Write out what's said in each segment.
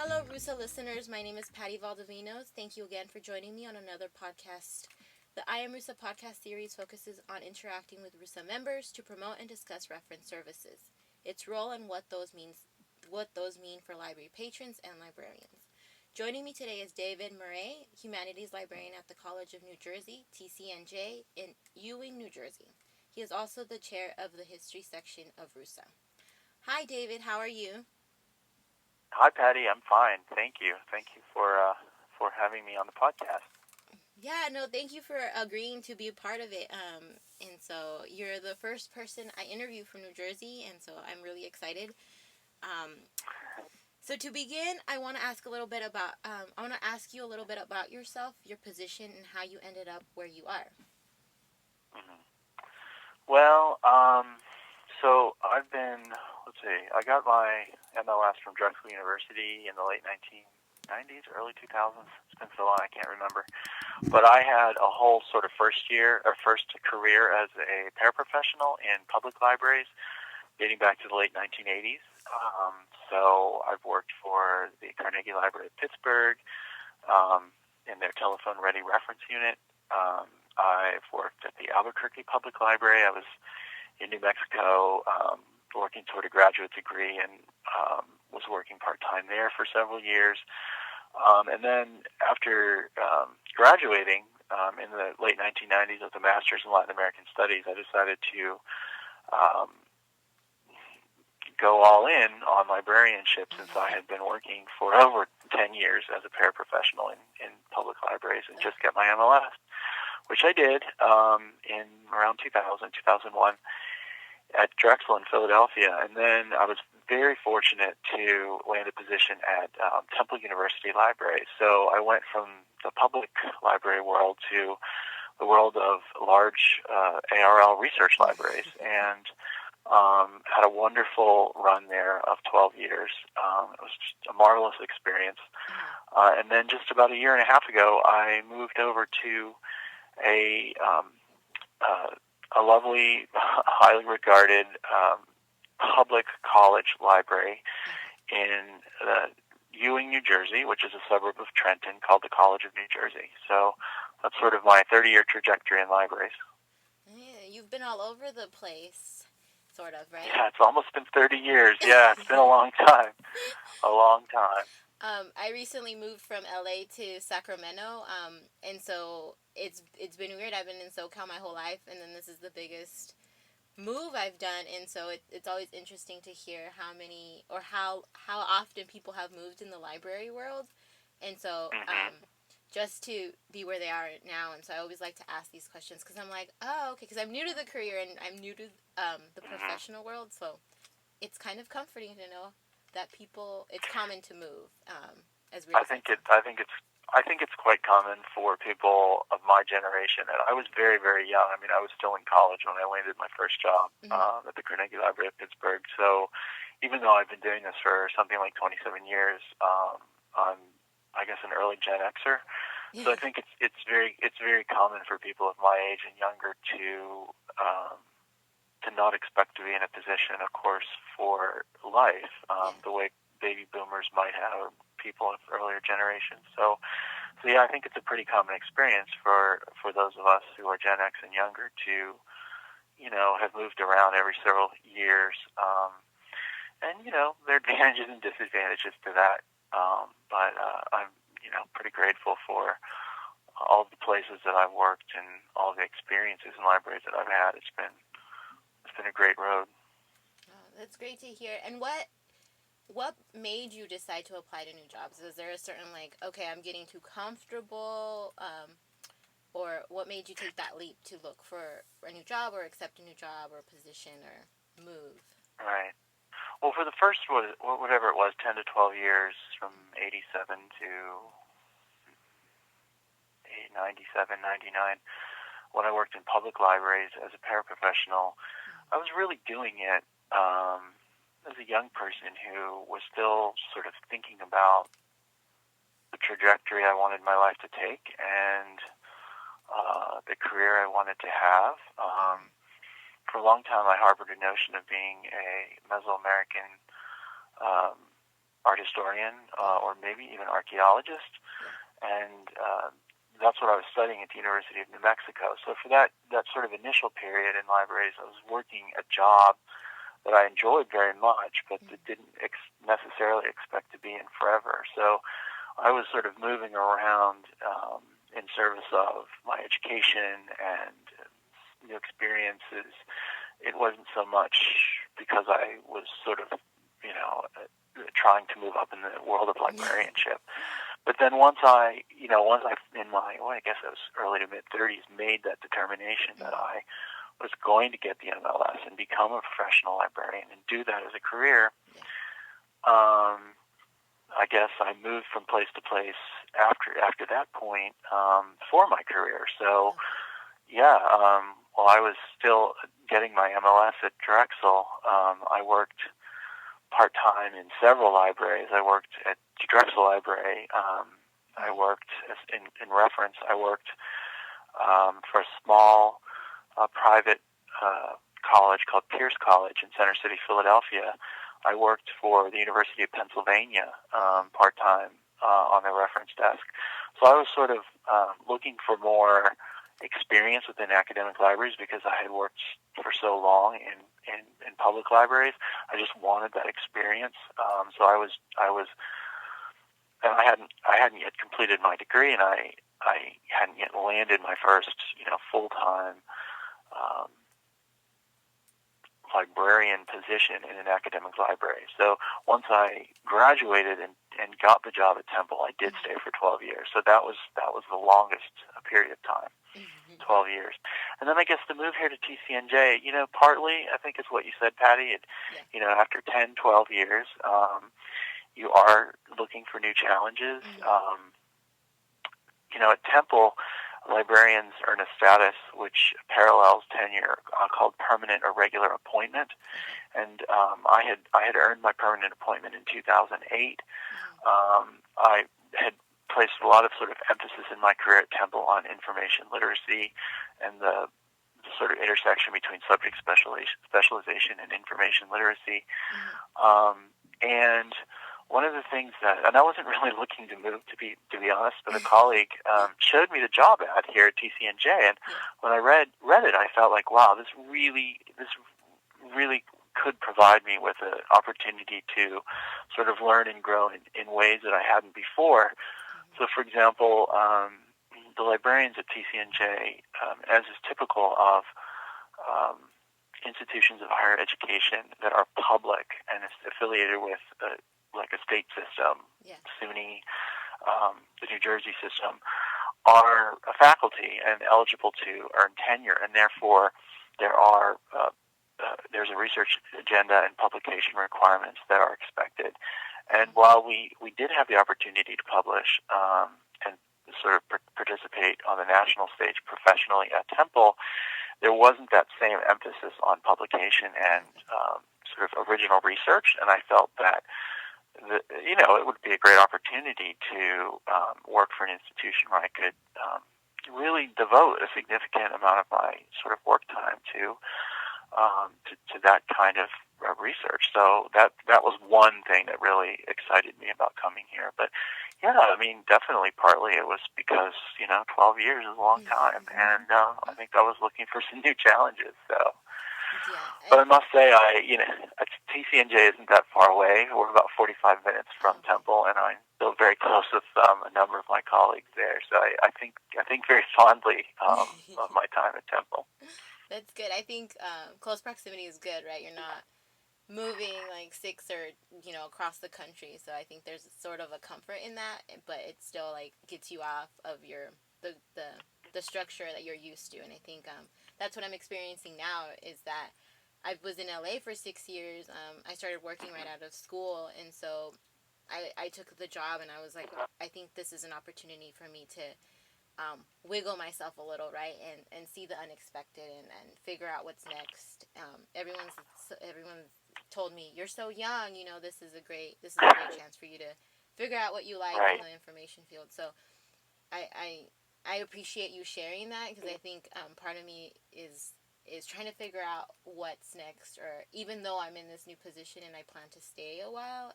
Hello, RUSA listeners. My name is Patty Valdovinos. Thank you again for joining me on another podcast. The IAMRUSA podcast series focuses on interacting with RUSA members to promote and discuss reference services, its role and what those mean for library patrons and librarians. Joining me today is David Murray, Humanities Librarian at the College of New Jersey, TCNJ, in Ewing, New Jersey. He is also the chair of the History section of RUSA. Hi, David. How are you? Hi, Patty. I'm fine. Thank you. Thank you for having me on the podcast. Yeah, no, thank you for agreeing to be a part of it. And so you're the first person I interviewed from New Jersey, and so I'm really excited. So to begin, I want to ask you a little bit about yourself, your position, and how you ended up where you are. Mm-hmm. Well, so I've been, I got my MLS from Drexel University in the late 1990s, early 2000s. It's been so long, I can't remember. But I had a whole sort of first career as a paraprofessional in public libraries dating back to the late 1980s. So I've worked for the Carnegie Library of Pittsburgh in their telephone ready reference unit. I've worked at the Albuquerque Public Library. I was in New Mexico working toward a graduate degree and was working part-time there for several years. And then after graduating in the late 1990s with a master's in Latin American Studies, I decided to go all in on librarianship since I had been working for over 10 years as a paraprofessional in public libraries and just get my MLS, which I did in around 2001 at Drexel in Philadelphia. And then I was very fortunate to land a position at Temple University Library. So I went from the public library world to the world of large ARL research libraries and had a wonderful run there of 12 years. It was just a marvelous experience. And then just about a year and a half ago, I moved over to a lovely, highly regarded public college library in Ewing, New Jersey, which is a suburb of Trenton called the College of New Jersey. So that's sort of my 30-year trajectory in libraries. Yeah, you've been all over the place, sort of, right? Yeah, it's almost been 30 years. Yeah, it's been a long time. A long time. I recently moved from LA to Sacramento, and so it's been weird. I've been in SoCal my whole life, and then this is the biggest move I've done, and so it's always interesting to hear how many or how often people have moved in the library world, and so just to be where they are now, and so I always like to ask these questions because I'm like, oh, okay, because I'm new to the career and I'm new to the professional world, so it's kind of comforting to know that it's common to move. As weird I think it's quite common for people of my generation, and I was very, very young. I mean, I was still in college when I landed my first job at the Carnegie Library of Pittsburgh. So, even though I've been doing this for something like 27 years, I'm, I guess, an early Gen Xer. So I think it's very common for people of my age and younger to not expect to be in a position, of course, for life the way baby boomers might have, or people of earlier generations. So yeah, I think it's a pretty common experience for those of us who are Gen X and younger to, have moved around every several years. And, there are advantages and disadvantages to that. But I'm, pretty grateful for all the places that I've worked and all the experiences in libraries that I've had. It's been a great road. Oh, that's great to hear. And what made you decide to apply to new jobs? Was there a certain okay, I'm getting too comfortable, or what made you take that leap to look for a new job or accept a new job or position or move? Right. Well, for the first, whatever it was, 10 to 12 years, from 87 to 97, 99, when I worked in public libraries as a paraprofessional, I was really doing it as a young person who was still sort of thinking about the trajectory I wanted my life to take and the career I wanted to have. For a long time, I harbored a notion of being a Mesoamerican art historian or maybe even archaeologist, and that's what I was studying at the University of New Mexico. So for that sort of initial period in libraries, I was working a job that I enjoyed very much, but that didn't necessarily expect to be in forever. So I was sort of moving around in service of my education and new experiences. It wasn't so much because I was sort of, trying to move up in the world of librarianship. But then once I in my, I guess I was early to mid-30s, made that determination that I was going to get the MLS and become a professional librarian and do that as a career, I guess I moved from place to place after that point for my career. So, while I was still getting my MLS at Drexel, I worked part-time in several libraries. I worked at the Drexel Library. I worked, in reference, I worked for a small private college called Pierce College in Center City, Philadelphia. I worked for the University of Pennsylvania part-time on the reference desk. So I was sort of looking for more experience within academic libraries because I had worked for so long in public libraries. I just wanted that experience. So I hadn't yet completed my degree, and I hadn't yet landed my first full-time librarian position in an academic library. So once I graduated and got the job at Temple, I did stay for 12 years. So that was the longest period of time, 12 years. And then I guess the move here to TCNJ, partly I think it's what you said, Patty. After 10, 12 years, you are looking for new challenges. At Temple, librarians earn a status which parallels tenure called permanent or regular appointment, and I had earned my permanent appointment in 2008. I had placed a lot of sort of emphasis in my career at Temple on information literacy and the sort of intersection between subject specialization and information literacy, and one of the things and I wasn't really looking to move, to be honest, but a colleague showed me the job ad here at TCNJ, and when I read it, I felt like, wow, this really could provide me with an opportunity to sort of learn and grow in ways that I hadn't before. So, for example, the librarians at TCNJ, as is typical of institutions of higher education that are public and is affiliated with like a state system, SUNY, the New Jersey system, are a faculty and eligible to earn tenure, and therefore there's a research agenda and publication requirements that are expected. And while we did have the opportunity to publish and sort of participate on the national stage professionally at Temple, there wasn't that same emphasis on publication and sort of original research, and I felt that it would be a great opportunity to work for an institution where I could really devote a significant amount of my sort of work time to that kind of research. So that was one thing that really excited me about coming here. But definitely partly it was because 12 years is a long time, and I think I was looking for some new challenges. So. But I must say, TCNJ isn't that far away. We're about 45 minutes from Temple, and I'm still very close with a number of my colleagues there. So I think very fondly of my time at Temple. That's good. I think close proximity is good, right? You're not moving like 6 or across the country. So I think there's sort of a comfort in that, but it still like gets you off of the structure that you're used to. And I think that's what I'm experiencing now is that I was in LA for 6 years. I started working right out of school, and so I took the job, and I was like, I think this is an opportunity for me to wiggle myself a little, right, and see the unexpected and figure out what's next. Everyone's told me, you're so young, this is a great chance for you to figure out what you like in the information field. So I appreciate you sharing that, because I think part of me is trying to figure out what's next, or even though I'm in this new position and I plan to stay a while,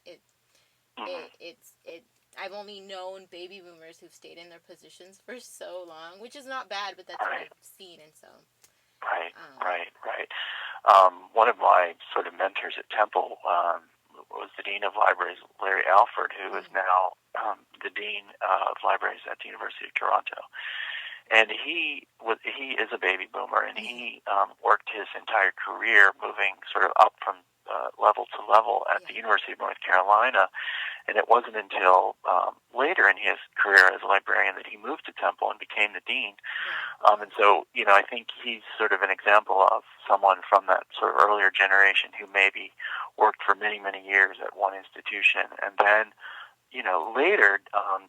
I've only known baby boomers who've stayed in their positions for so long, which is not bad, but that's what Right. I've seen, and so. Right. One of my sort of mentors at Temple was the Dean of Libraries, Larry Alford, who is now the Dean of Libraries at the University of Toronto. And he is a baby boomer, and he worked his entire career moving sort of up from level to level at the University of North Carolina. And it wasn't until later in his career as a librarian that he moved to Temple and became the dean. And so, I think he's sort of an example of someone from that sort of earlier generation who maybe worked for many, many years at one institution and then, later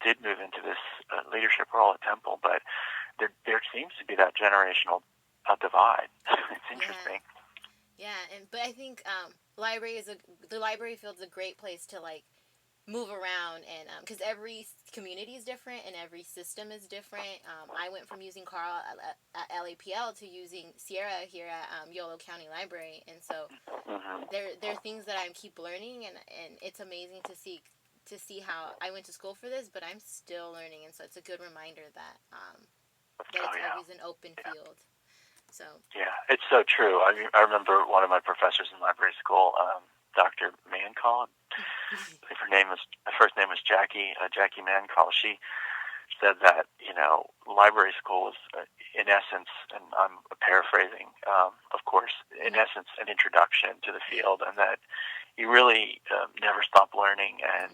did move into this leadership role at Temple. But there seems to be that generational divide. It's interesting. Yeah, but I think the library field's a great place to move around, and because every community is different and every system is different. I went from using Carl at LAPL to using Sierra here at Yolo County Library, and so there are things that I keep learning, and it's amazing to see how I went to school for this, but I'm still learning, and so it's a good reminder that it's always an open field. So yeah, it's so true. I remember one of my professors in library school, Dr. Mancall. Her first name was Jackie Mancall. She said that library school is in essence, and I'm paraphrasing, of course, in essence, an introduction to the field, and that you really never stop learning, and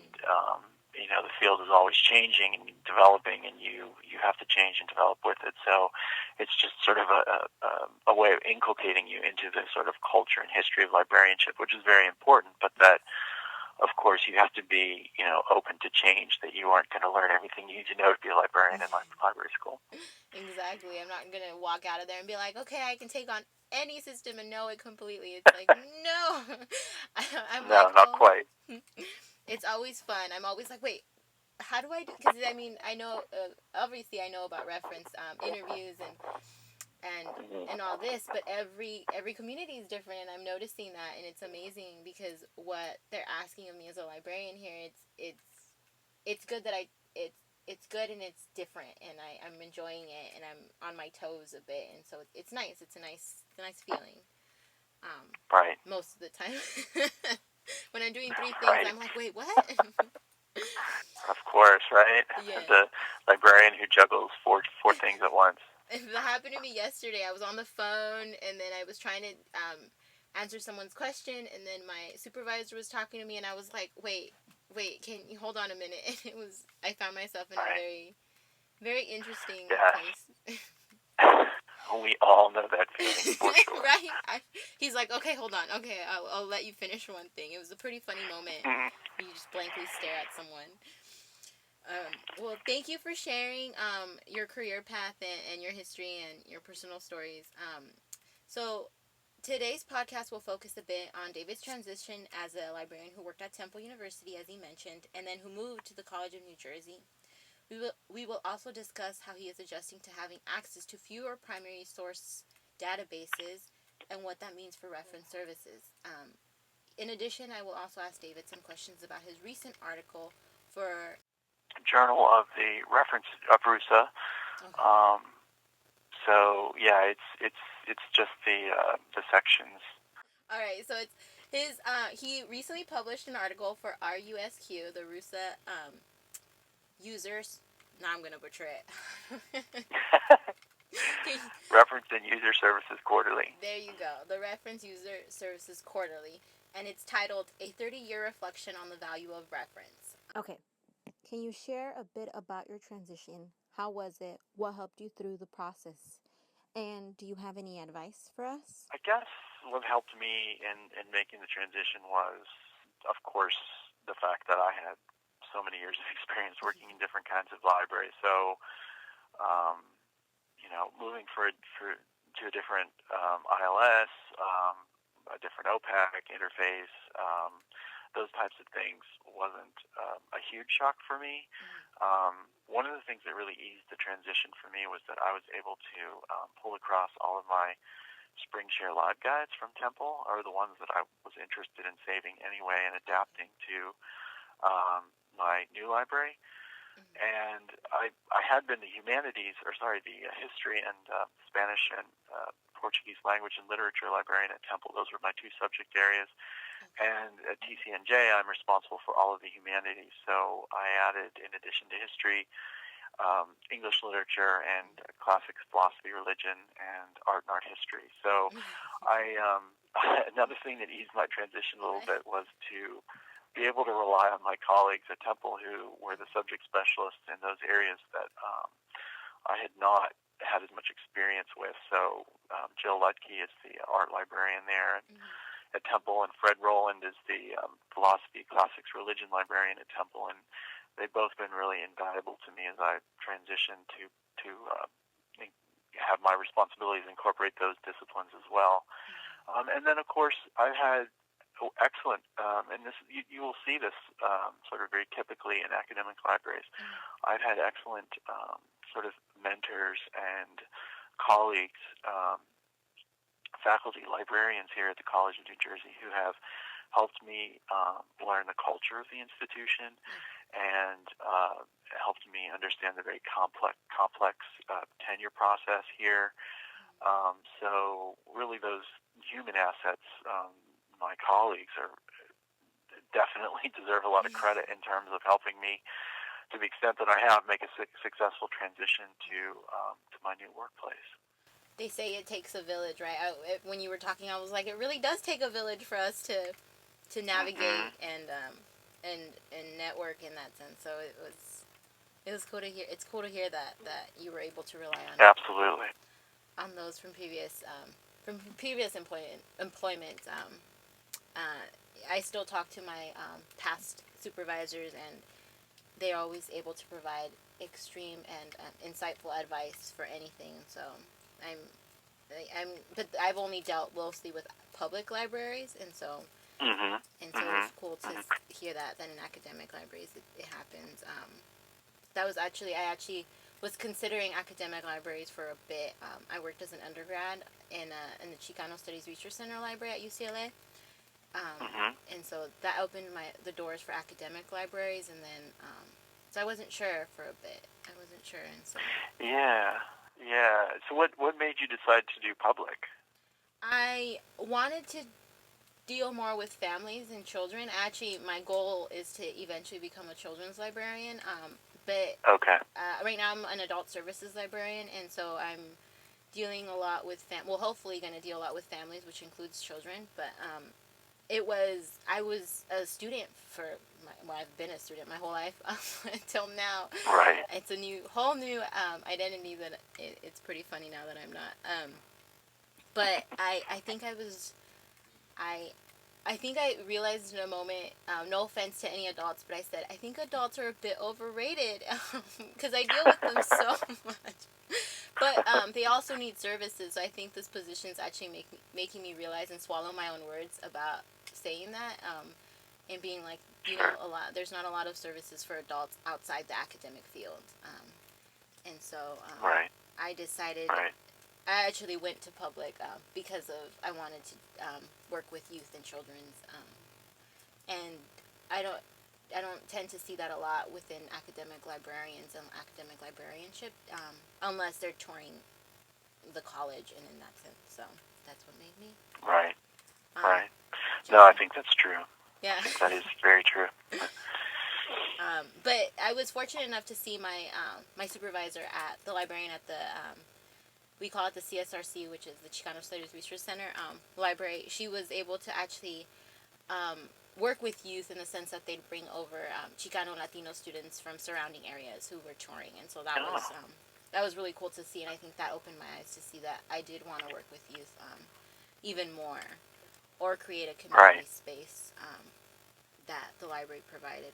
the field is always changing and developing, and you have to change and develop with it. So it's just sort of a way of inculcating you into the sort of culture and history of librarianship, which is very important, but that, of course, you have to be, open to change, that you aren't going to learn everything you need to know to be a librarian in library school. Exactly. I'm not going to walk out of there and be like, okay, I can take on any system and know it completely. It's like, no. No, not quite. It's always fun. I'm always like, wait, how do I do? Because, I know, obviously I know about reference interviews and all this, but every community is different, and I'm noticing that, and it's amazing because what they're asking of me as a librarian here, it's good that it's good and it's different, and I'm enjoying it, and I'm on my toes a bit, and so it's nice. It's a nice feeling. Right. Most of the time, when I'm doing 3 things, right. I'm like, wait, what? Of course, right? Yeah. The librarian who juggles four things at once. That happened to me yesterday. I was on the phone, and then I was trying to answer someone's question, and then my supervisor was talking to me, and I was like, wait, can you hold on a minute? And I found myself in a very, very interesting place. We all know that feeling, for sure. Right? He's like, okay, hold on. Okay, I'll let you finish one thing. It was a pretty funny moment. You just blankly stare at someone. Well, thank you for sharing your career path and your history and your personal stories. So today's podcast will focus a bit on David's transition as a librarian who worked at Temple University, as he mentioned, and then who moved to the College of New Jersey. We will also discuss how he is adjusting to having access to fewer primary source databases and what that means for reference services. In addition, I will also ask David some questions about his recent article for Journal of the Reference IAMRUSA. Okay. So yeah, it's just the sections. All right, so it's his. He recently published an article for RUSQ, the RUSA users. Now I'm gonna butcher it. Reference and User Services Quarterly. There you go, the Reference User Services Quarterly, and it's titled "A 30-Year Reflection on the Value of Reference." Okay. Can you share a bit about your transition? How was it? What helped you through the process? And do you have any advice for us? I guess what helped me in making the transition was, of course, the fact that I had so many years of experience working in different kinds of libraries. So, moving to a different ILS, a different OPAC interface, those types of things wasn't a huge shock for me. One of the things that really eased the transition for me was that I was able to pull across all of my Spring Share Live guides from Temple, or the ones that I was interested in saving anyway and adapting to my new library. And I had been the history and Spanish and Portuguese language and literature librarian at Temple. Those were my two subject areas. And at TCNJ, I'm responsible for all of the humanities. So I added, in addition to history, English literature and classics, philosophy, religion, and art history. So another thing that eased my transition a little bit was to be able to rely on my colleagues at Temple who were the subject specialists in those areas that I had not had as much experience with. So Jill Ludke is the art librarian there at Temple, and Fred Rowland is the philosophy, classics, religion librarian at Temple, and they've both been really invaluable to me as I transitioned to have my responsibilities incorporate those disciplines as well. And then, of course, I've had excellent, and this you will see this sort of very typically in academic libraries. I've had excellent sort of mentors and colleagues, faculty, librarians here at the College of New Jersey who have helped me learn the culture of the institution and helped me understand the very complex tenure process here. So really those human assets, my colleagues definitely deserve a lot of credit in terms of helping me, to the extent that I have, make a successful transition to my new workplace. They say it takes a village, right? When you were talking, I was like, it really does take a village for us to navigate and network in that sense. So it was cool to hear. It's cool to hear that you were able to rely on absolutely on those from previous employment. I still talk to my past supervisors, and they're always able to provide extreme and insightful advice for anything. So but I've only dealt mostly with public libraries, and so it's cool to hear that in academic libraries it happens. I actually was considering academic libraries for a bit. I worked as an undergrad in the Chicano Studies Research Center library at UCLA. And so that opened the doors for academic libraries, and then so I wasn't sure for a bit. And so yeah. So what made you decide to do public? I wanted to deal more with families and children. Actually, my goal is to eventually become a children's librarian. But right now I'm an adult services librarian, and so I'm dealing a lot with hopefully going to deal a lot with families, which includes children. But I was a student I've been a student my whole life until now. Right. It's a whole new identity that it's pretty funny now that I'm not. But I think I think I realized in a moment, no offense to any adults, but I said, I think adults are a bit overrated because I deal with them so much. But they also need services, so I think this position is actually making me realize and swallow my own words about saying that and being like, there's not a lot of services for adults outside the academic field. And so I decided... I actually went to public because I wanted to work with youth and children's, and I don't tend to see that a lot within academic librarians and academic librarianship, unless they're touring the college and in that sense. So that's what made me. Right. No, I think that's true. Yeah. That is very true. But I was fortunate enough to see my supervisor at the librarian at the. We call it the CSRC, which is the Chicano Studies Research Center library. She was able to actually work with youth in the sense that they'd bring over Chicano Latino students from surrounding areas who were touring, and so that was really cool to see. And I think that opened my eyes to see that I did want to work with youth even more, or create a community space that the library provided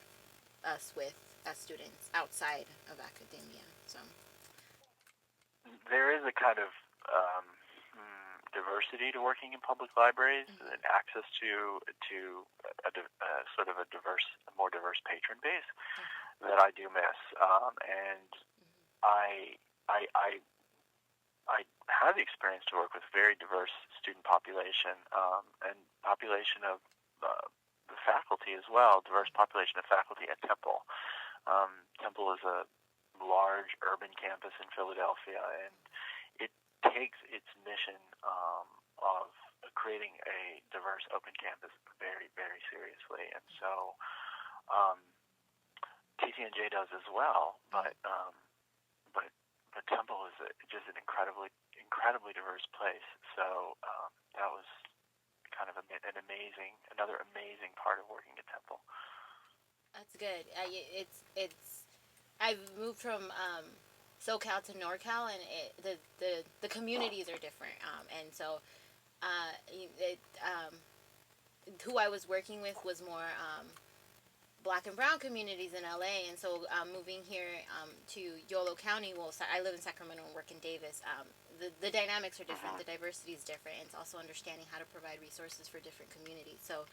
us with as students outside of academia. So. There is a kind of diversity to working in public libraries and access to a sort of a more diverse patron base that I do miss. And I had the experience to work with very diverse student population and population of the faculty as well, diverse population of faculty at Temple. Temple is a large urban campus in Philadelphia, and it takes its mission of creating a diverse open campus very, very seriously. And so TCNJ does as well, but Temple is just an incredibly diverse place. So that was kind of another amazing part of working at Temple. That's good. It's I've moved from SoCal to NorCal, and the communities are different. And so who I was working with was more Black and brown communities in LA, and so moving here to Yolo County. Well, I live in Sacramento and work in Davis. The dynamics are different. The diversity is different. And it's also understanding how to provide resources for different communities. So,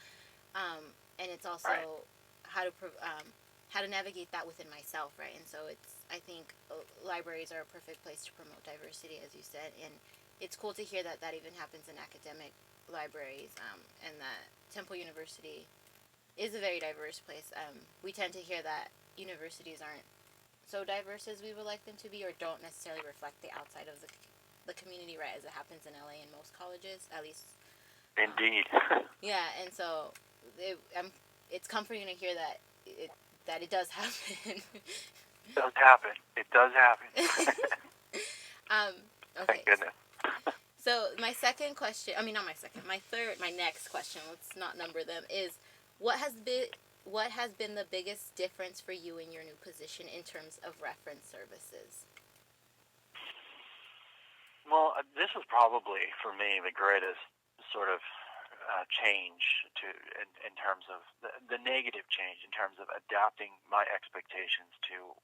and it's also how to navigate that within myself, right? And so I think libraries are a perfect place to promote diversity, as you said, and it's cool to hear that even happens in academic libraries, and that Temple University is a very diverse place. We tend to hear that universities aren't so diverse as we would like them to be, or don't necessarily reflect the outside of the community, right, as it happens in LA in most colleges, at least. Indeed. Yeah, and so it's comforting to hear that it does happen. It does happen. It does happen. Okay. Thank goodness. So my next question, let's not number them, is what has been the biggest difference for you in your new position in terms of reference services? Well, this is probably, for me, the greatest sort of change in terms of the negative change in terms of adapting my expectations to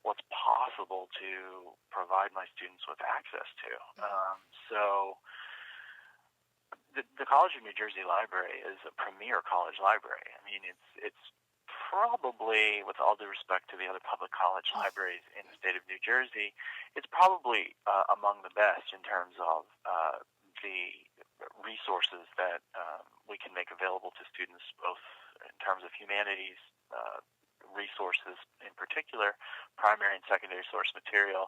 what's possible to provide my students with access to. So the College of New Jersey Library is a premier college library. I mean, it's probably, with all due respect to the other public college libraries in the state of New Jersey, it's probably among the best in terms of the resources that we can make available to students, both in terms of humanities resources, in particular, primary and secondary source material.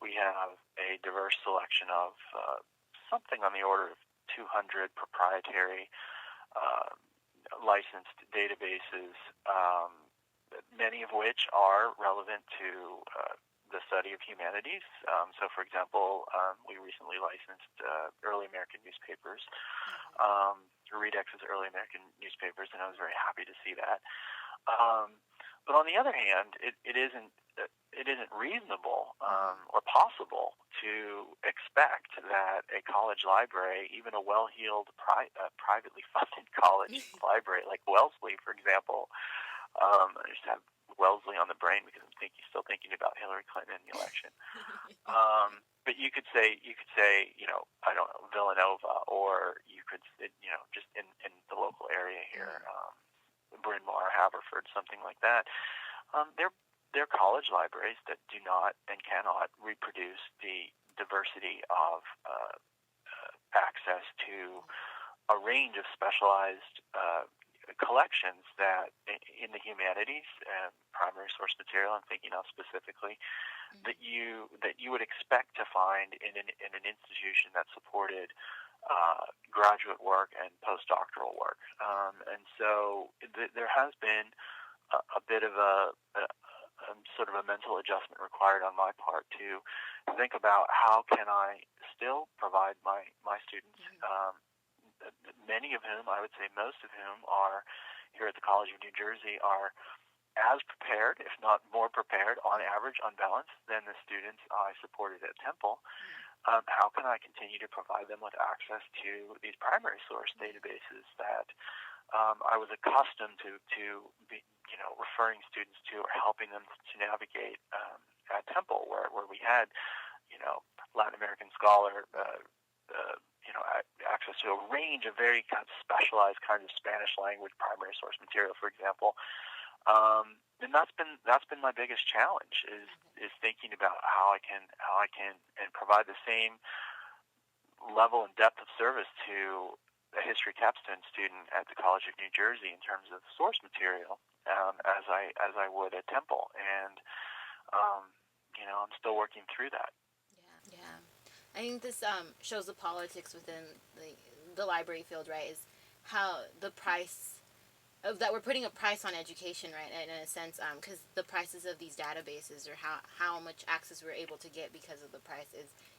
We have a diverse selection of something on the order of 200 proprietary licensed databases, many of which are relevant to the study of humanities. So, for example, we recently licensed early American newspapers, Redex's early American newspapers, and I was very happy to see that. But on the other hand, it isn't reasonable or possible to expect that a college library, even a well-heeled privately funded college library like Wellesley, for example, I just have Wellesley on the brain because I'm still thinking about Hillary Clinton in the election. But you could say, I don't know, Villanova, or you could, just in the local area here, Bryn Mawr, Haverford, something like that. They're college libraries that do not and cannot reproduce the diversity of access to a range of specialized collections that in the humanities and primary source material, I'm thinking of specifically, that you would expect to find in an institution that supported graduate work and postdoctoral work. And so there has been a bit of a sort of a mental adjustment required on my part to think about how can I still provide my students, many of whom, I would say most of whom, are here at the College of New Jersey, are as prepared, if not more prepared, on average, on balance, than the students I supported at Temple. How can I continue to provide them with access to these primary source databases that I was accustomed to be, referring students to or helping them to navigate at Temple, where we had, Latin American scholar, access to a range of very kind of specialized kinds of Spanish language primary source material, for example. And that's been my biggest challenge is thinking about how I can and provide the same level and depth of service to a history capstone student at the College of New Jersey in terms of source material, as I would at Temple, and I'm still working through that. Yeah. I think this shows the politics within the library field, right? Is how the price that we're putting a price on education, right? In a sense, because the prices of these databases, or how much access we're able to get because of the price,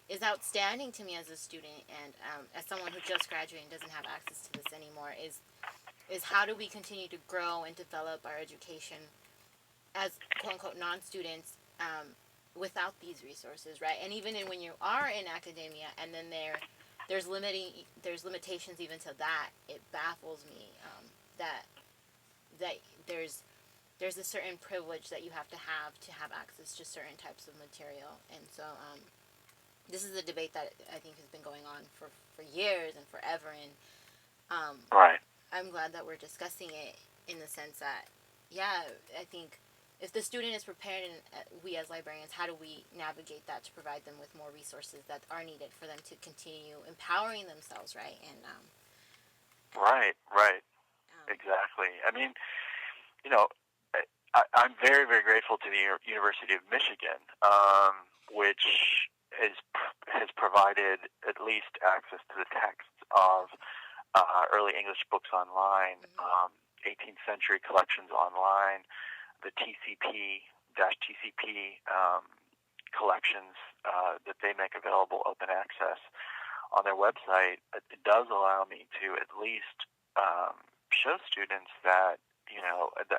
is outstanding to me as a student, and as someone who just graduated and doesn't have access to this anymore. Is how do we continue to grow and develop our education as quote unquote non-students, without these resources, right? And even when you are in academia, and then there's limitations even to that. It baffles me, that there's a certain privilege that you have to have access to certain types of material. And so this is a debate that I think has been going on for years and forever, and Right. I'm glad that we're discussing it, in the sense that, yeah, I think if the student is prepared, and we as librarians, how do we navigate that to provide them with more resources that are needed for them to continue empowering themselves, right? And Right. Exactly. I mean, I'm very, very grateful to the University of Michigan, which has provided at least access to the texts of early English books online, 18th century collections online, the TCP collections that they make available open access on their website. It does allow me to at least show students that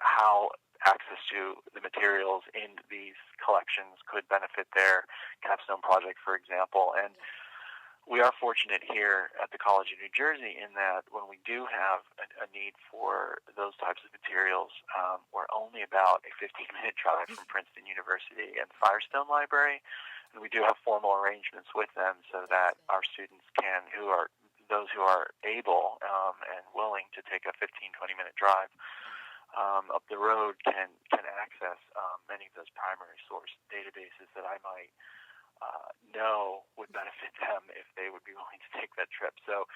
how access to the materials in these collections could benefit their capstone project, for example. And we are fortunate here at the College of New Jersey in that when we do have a need for those types of materials, we're only about a 15-minute drive from Princeton University and Firestone Library, and we do have formal arrangements with them so that our students can, those who are able and willing to take a 15-20-minute drive up the road can access many of those primary source databases that I might know would benefit them if they would be willing to take that trip. So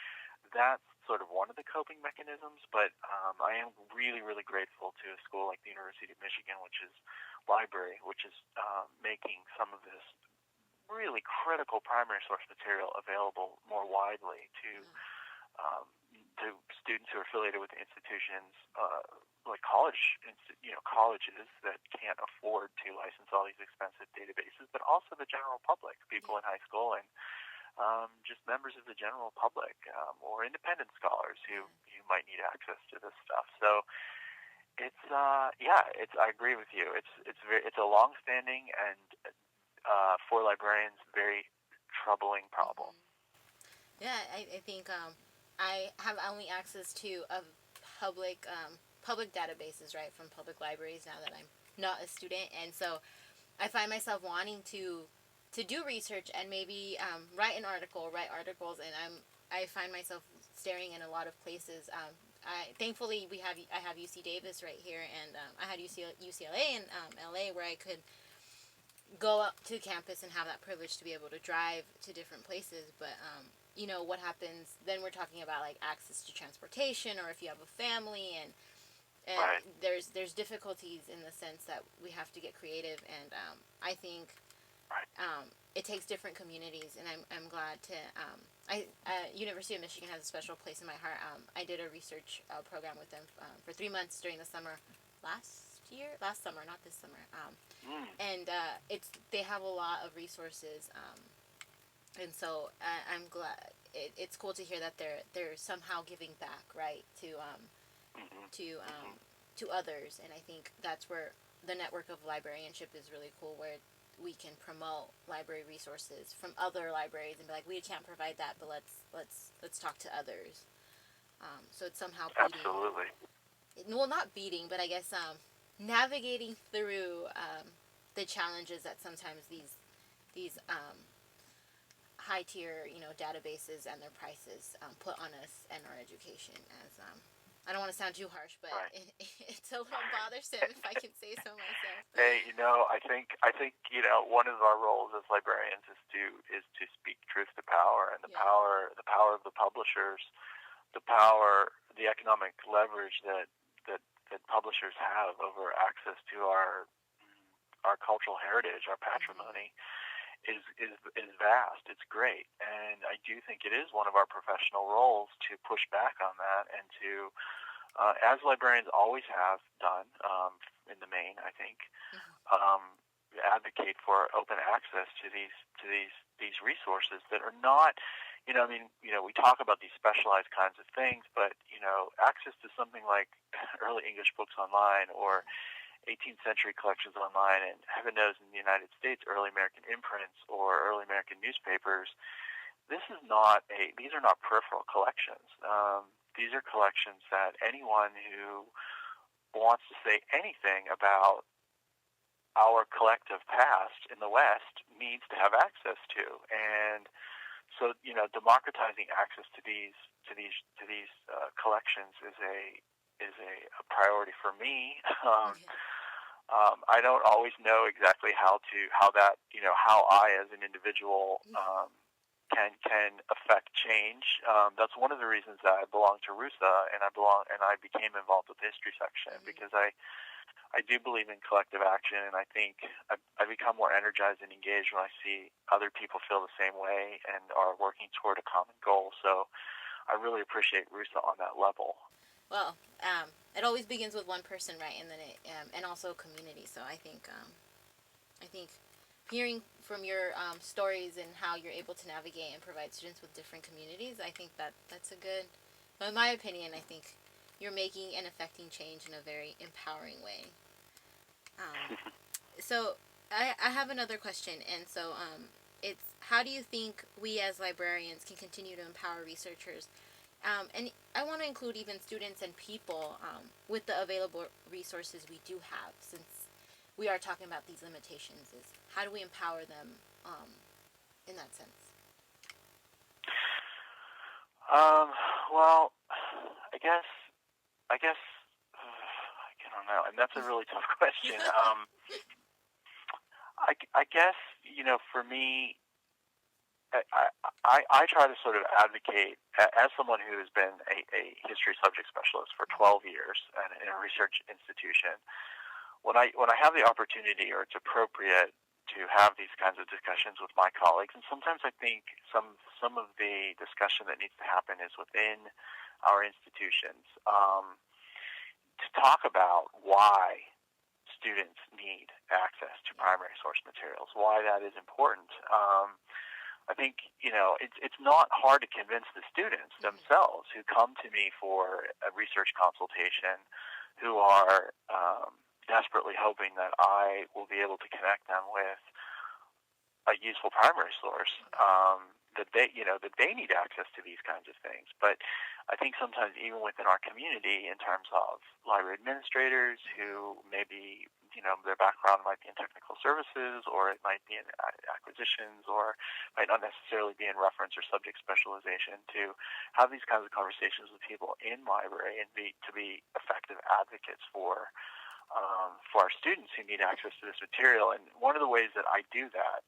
that's sort of one of the coping mechanisms, but I am really, really grateful to a school like the University of Michigan, which is making some of this really critical primary source material available more widely to students who are affiliated with institutions like colleges that can't afford to license all these expensive databases, but also the general public, people in high school, and just members of the general public, or independent scholars who might need access to this stuff. So I agree with you. It's a long-standing and for librarians very troubling problem. Yeah, I think I have only access to public databases, right, from public libraries, now that I'm not a student, and so I find myself wanting to do research and maybe write articles, and I find myself staring in a lot of places. Thankfully I have UC Davis right here, and I had UCLA in LA, where I could go up to campus and have that privilege to be able to drive to different places. But what happens then, we're talking about like access to transportation, or if you have a family, and Right. there's difficulties in the sense that we have to get creative, and I think it takes different communities, and I'm glad to University of Michigan has a special place in my heart. I did a research program with them for 3 months during the summer last summer, not this summer, and they have a lot of resources, and so I'm glad. It's cool to hear that they're somehow giving back, right, to others, and I think that's where the network of librarianship is really cool, where we can promote library resources from other libraries and be like, we can't provide that, but let's talk to others. So it's somehow beating, Absolutely. well, not beating, but I guess navigating through the challenges that sometimes these high tier databases and their prices put on us and our education. As I don't want to sound too harsh, but it's a little bothersome, if I can say so myself. Hey, I think one of our roles as librarians is to speak truth to power, and the power of the publishers the power, the economic leverage that publishers have over access to our cultural heritage, our patrimony, is vast. It's great, and I do think it is one of our professional roles to push back on that and to, as librarians always have done, in the main, I think, advocate for open access to these resources that are not, we talk about these specialized kinds of things, but access to something like early English books online or 18th century collections online, and heaven knows in the United States, early American imprints or early American newspapers. These are not peripheral collections. These are collections that anyone who wants to say anything about our collective past in the West needs to have access to. And so, democratizing access to these collections is a priority for me. I don't always know exactly how I as an individual can affect change. That's one of the reasons that I belong to RUSA and I became involved with the history section, because I do believe in collective action, and I think I become more energized and engaged when I see other people feel the same way and are working toward a common goal. So I really appreciate RUSA on that level. Well, it always begins with one person, right? And then and also a community. So I think hearing from your stories and how you're able to navigate and provide students with different communities, I think that's a good. In my opinion, I think you're making and affecting change in a very empowering way. So I have another question, and so it's how do you think we as librarians can continue to empower researchers? And I want to include even students and people with the available resources we do have, since we are talking about these limitations. Is how do we empower them in that sense? Well, I guess I don't know, and that's a really tough question. I guess for me, I try to sort of advocate, as someone who has been a history subject specialist for 12 years in a research institution. When I have the opportunity, or it's appropriate to have these kinds of discussions with my colleagues, and sometimes I think some of the discussion that needs to happen is within our institutions, to talk about why students need access to primary source materials, why that is important. I think it's not hard to convince the students themselves who come to me for a research consultation, who are desperately hoping that I will be able to connect them with a useful primary source, that they need access to these kinds of things. But I think sometimes even within our community, in terms of library administrators who maybe their background might be in technical services, or it might be in acquisitions, or might not necessarily be in reference or subject specialization, to have these kinds of conversations with people in library and to be effective advocates for our students who need access to this material. And one of the ways that I do that,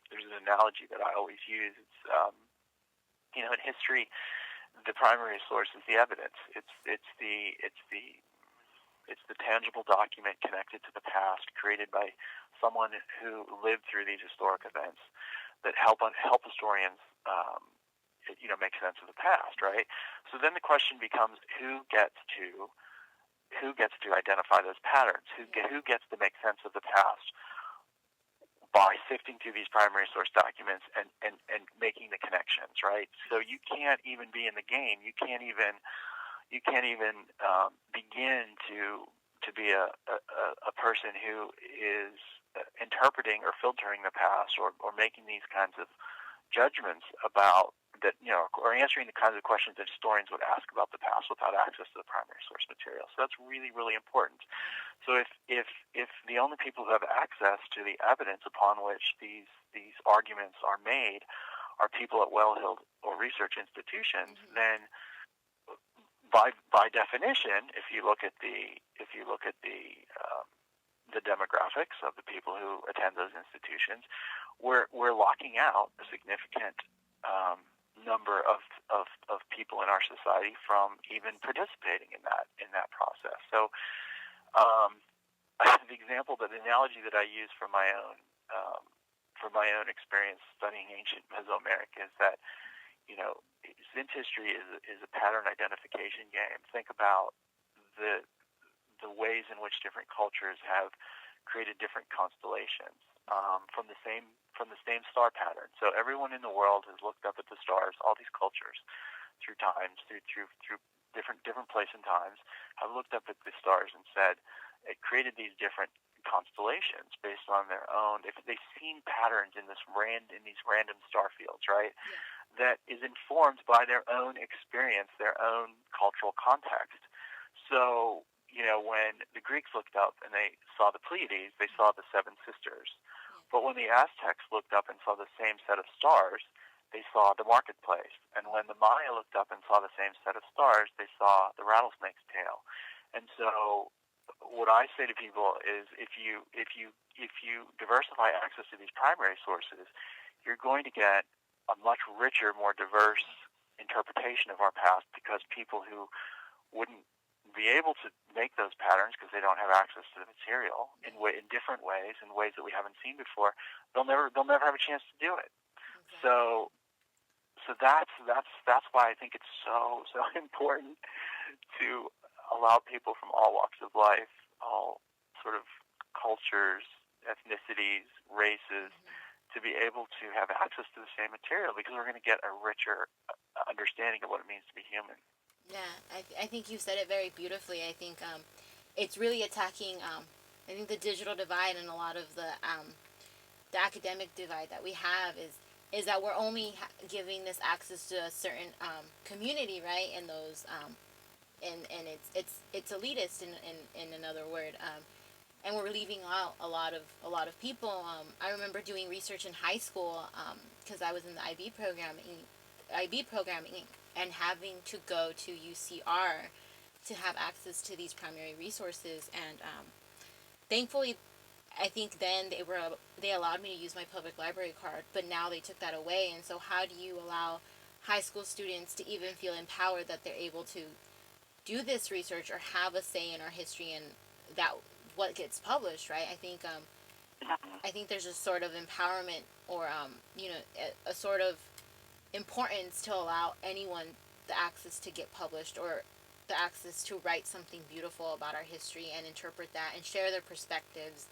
there's an analogy that I always use. It's in history, the primary source is the evidence. It's the tangible document connected to the past, created by someone who lived through these historic events, that help historians make sense of the past, right? So then the question becomes, who gets to identify those patterns? Who gets to make sense of the past by sifting through these primary source documents and making the connections, right? So you can't even be in the game. You can't even begin to be a person who is interpreting or filtering the past, or making these kinds of judgments about that, or answering the kinds of questions that historians would ask about the past without access to the primary source material. So that's really, really important. So if the only people who have access to the evidence upon which these arguments are made are people at well-heeled or research institutions, then by definition, if you look at the demographics of the people who attend those institutions, we're locking out a significant number of people in our society from even participating in that process. So the analogy that I use from my own experience studying ancient Mesoamerica is that, since history is a pattern identification game, think about the ways in which different cultures have created different constellations from the same star pattern. So everyone in the world has looked up at the stars. All these cultures, through times, through different place and times, have looked up at the stars and said it created these different constellations based on their own. If they've seen patterns in these random star fields, right? Yeah. That is informed by their own experience, their own cultural context. So, when the Greeks looked up and they saw the Pleiades, they saw the seven sisters. Yeah. But when the Aztecs looked up and saw the same set of stars, they saw the marketplace. And when the Maya looked up and saw the same set of stars, they saw the rattlesnake's tail. And so what I say to people is if you diversify access to these primary sources, you're going to get a much richer, more diverse interpretation of our past, because people who wouldn't be able to make those patterns because they don't have access to the material in different ways, in ways that we haven't seen before, they'll never have a chance to do it. Okay. So that's why I think it's so important to allow people from all walks of life, all sort of cultures, ethnicities, races, to be able to have access to the same material, because we're going to get a richer understanding of what it means to be human. Yeah, I think you said it very beautifully. I think it's really attacking, I think, the digital divide, and a lot of the academic divide that we have is that we're only giving this access to a certain community, right? And those and it's elitist in another word, and we're leaving out a lot of people. I remember doing research in high school because I was in the IB programming, and having to go to UCR to have access to these primary resources. And thankfully, I think then they allowed me to use my public library card, but now they took that away. And so how do you allow high school students to even feel empowered that they're able to do this research or have a say in our history and that what gets published, right? I think there's a sort of empowerment or a sort of importance to allow anyone the access to get published, or the access to write something beautiful about our history and interpret that and share their perspectives.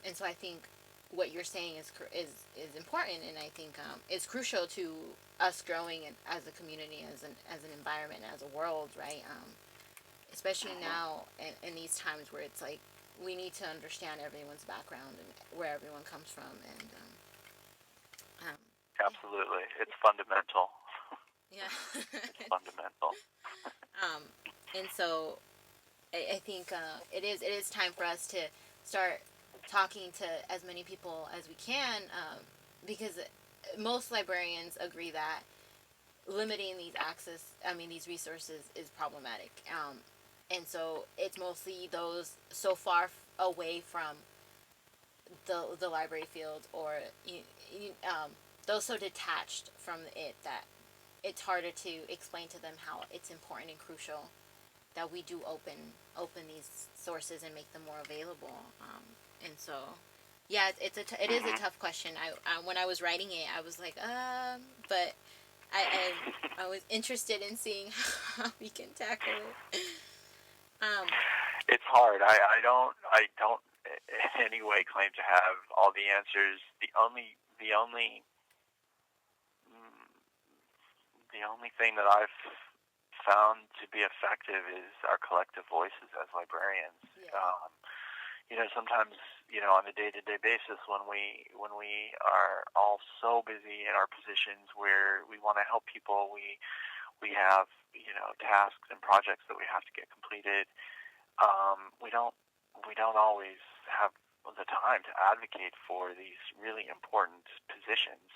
And so I think what you're saying is important, and I think is crucial to us growing as a community, as an environment, as a world, right? Especially now in these times where it's like we need to understand everyone's background and where everyone comes from, and absolutely, it's fundamental. Yeah, it's fundamental. And so I think it is time for us to start talking to as many people as we can, because most librarians agree that limiting these resources is problematic. And so it's mostly those so far away from the library field, or those so detached from it that it's harder to explain to them how it's important and crucial that we do open these sources and make them more available. And so, yeah, it is a tough question. I when I was writing it, I was like, but I was interested in seeing how we can tackle it. It's hard. I don't in any way claim to have all the answers. The only thing that I've found to be effective is our collective voices as librarians. Yeah. Sometimes, on a day-to-day basis, when we are all so busy in our positions where we want to help people, we have tasks and projects that we have to get completed. We don't always have the time to advocate for these really important positions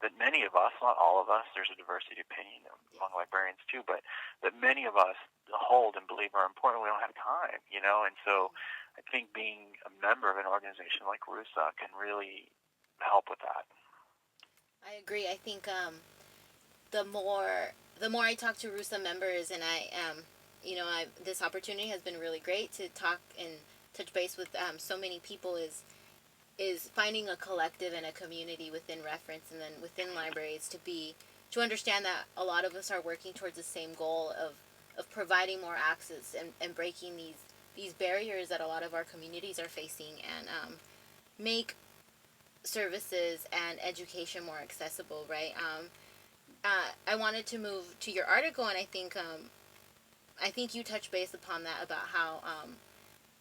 that many of us, not all of us, there's a diversity of opinion among librarians too, but that many of us hold and believe are important. We don't have time, and so I think being a member of an organization like RUSA can really help with that. I agree. I think the more I talk to RUSA members, and this opportunity has been really great to talk and touch base with so many people, is finding a collective and a community within reference and then within libraries to understand that a lot of us are working towards the same goal of providing more access and breaking these barriers that a lot of our communities are facing, and make services and education more accessible, right? I wanted to move to your article, and I think you touched base upon that, about how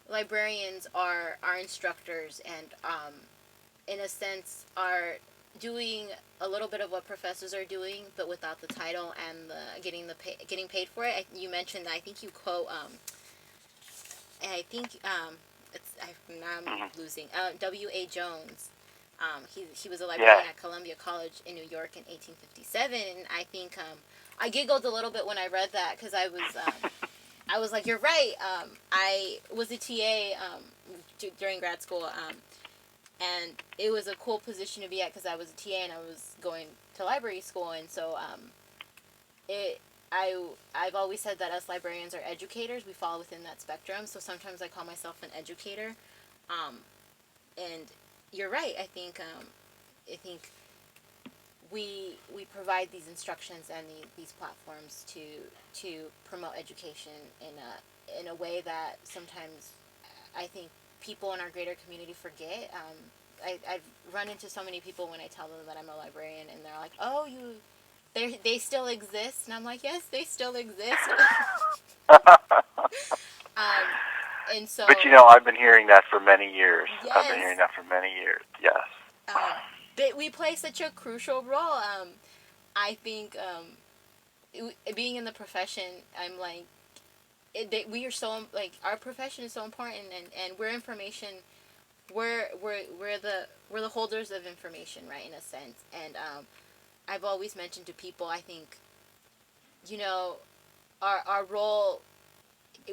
librarians are instructors, and in a sense are doing a little bit of what professors are doing, but without the title and getting paid for it. You mentioned, I think you quote, I think I'm losing W.A. Jones. He was a librarian at Columbia College in New York in 1857, and I think I giggled a little bit when I read that, because I was like, you're right. I was a TA during grad school, and it was a cool position to be at, because I was a TA and I was going to library school, and so I've always said that us librarians are educators. We fall within that spectrum, so sometimes I call myself an educator, and you're right. I think we provide these instructions and these platforms to promote education in a way that sometimes I think people in our greater community forget. I've run into so many people when I tell them that I'm a librarian, and they're like, "Oh, they still exist," and I'm like, "Yes, they still exist." And so, but I've been hearing that for many years. Yes. I've been hearing that for many years. Yes. But we play such a crucial role. I think being in the profession, I'm like, we are so, like, our profession is so important, and we're information. We're the holders of information, right, in a sense. And I've always mentioned to people, I think, our role,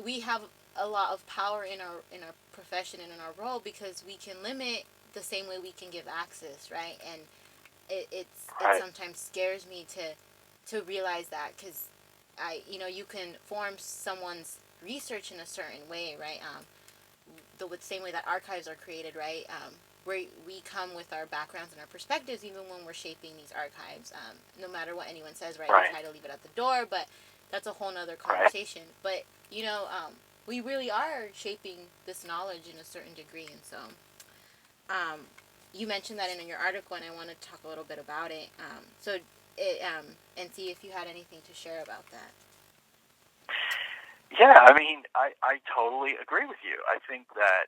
we have a lot of power in our profession and in our role, because we can limit the same way we can give access, right? And it sometimes scares me to realize that, because you can form someone's research in a certain way, right? The same way that archives are created, right? We come with our backgrounds and our perspectives, even when we're shaping these archives. No matter what anyone says, right? We try to leave it at the door, but that's a whole nother conversation. But we really are shaping this knowledge in a certain degree, and so you mentioned that in your article, and I want to talk a little bit about it. And see if you had anything to share about that. Yeah, I mean, I totally agree with you. I think that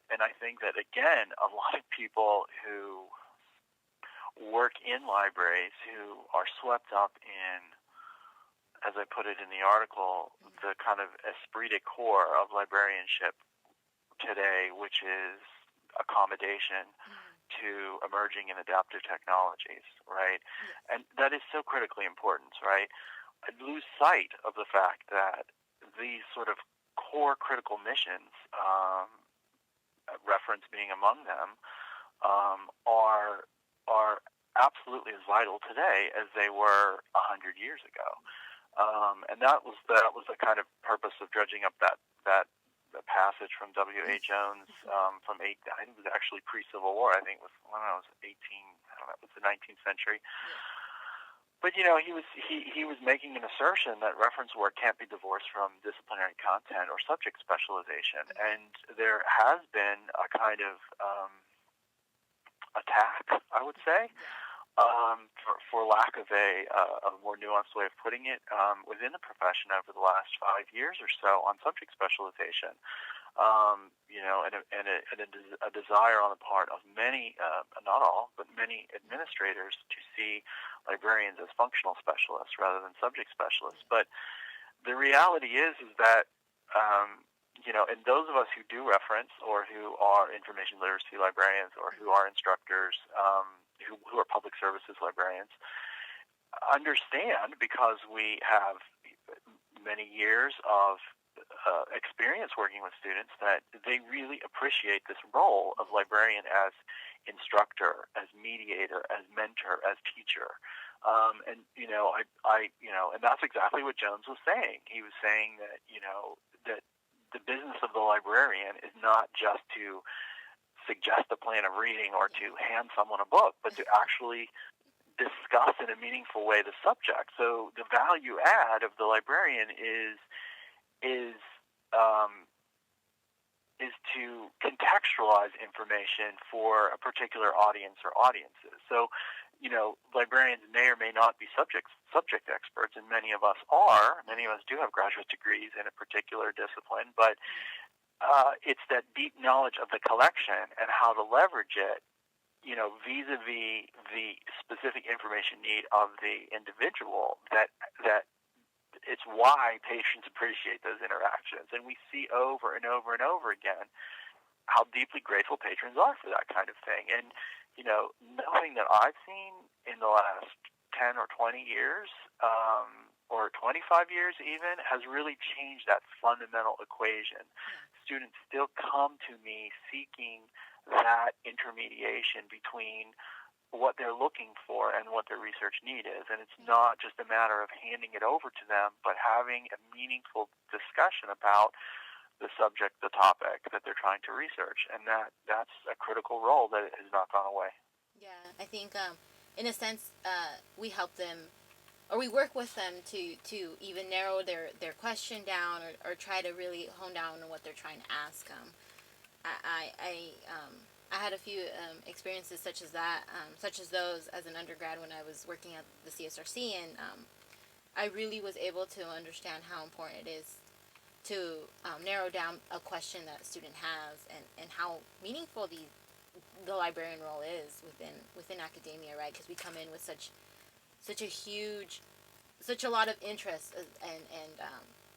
again, a lot of people who work in libraries, who are swept up in, as I put it in the article, the kind of esprit de corps of librarianship today, which is accommodation to emerging and adaptive technologies, right? And that is so critically important, right? I lose sight of the fact that these sort of core critical missions, reference being among them, are absolutely as vital today as they were 100 years ago. And that was the kind of purpose of dredging up that the passage from W.A. Jones from I think it was actually pre-Civil War. I think it was, I don't know, it was the 19th century. But he was making an assertion that reference work can't be divorced from disciplinary content or subject specialization, and there has been a kind of attack, I would say, for lack of a more nuanced way of putting it, within the profession over the last 5 years or so on subject specialization. And a desire on the part of many, not all, but many administrators to see librarians as functional specialists rather than subject specialists. But the reality is that, and those of us who do reference, or who are information literacy librarians, or who are instructors, who are public services librarians, understand, because we have many years of experience working with students that they really appreciate this role of librarian as instructor, as mediator, as mentor, as teacher. And and that's exactly what Jones was saying. He was saying that that the business of the librarian is not just to suggest a plan of reading or to hand someone a book, but to actually discuss in a meaningful way the subject. So the value add of the librarian is to contextualize information for a particular audience or audiences. So, librarians may or may not be subject experts, and many of us are. Many of us do have graduate degrees in a particular discipline, but it's that deep knowledge of the collection and how to leverage it, vis-a-vis the specific information need of the individual, that it's why patrons appreciate those interactions. And we see over and over and over again how deeply grateful patrons are for that kind of thing. And, nothing that I've seen in the last 10 or 20 years, or 25 years even, has really changed that fundamental equation. Students still come to me seeking that intermediation between what they're looking for and what their research need is. And it's not just a matter of handing it over to them, but having a meaningful discussion about the subject, the topic that they're trying to research. And that's a critical role that has not gone away. Yeah, I think in a sense we help them, or we work with them to even narrow their question down, or try to really hone down on what they're trying to ask. I had a few experiences such as those as an undergrad when I was working at the CSRC, and I really was able to understand how important it is to narrow down a question that a student has, and how meaningful the librarian role is within academia, right? Because we come in with such a lot of interest, and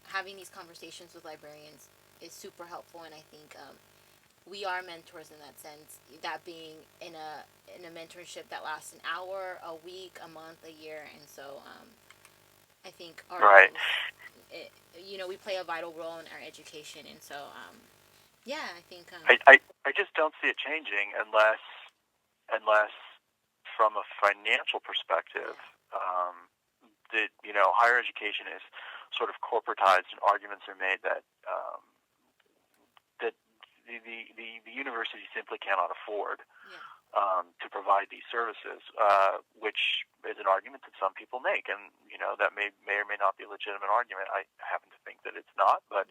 having these conversations with librarians is super helpful. And I think we are mentors in that sense, that being in a mentorship that lasts an hour, a week, a month, a year. And so I think our right. We play a vital role in our education. And so I think I just don't see it changing unless from a financial perspective, that higher education is sort of corporatized, and arguments are made that that the university simply cannot afford to provide these services, which is an argument that some people make, and that may or may not be a legitimate argument. I happen to think that it's not, but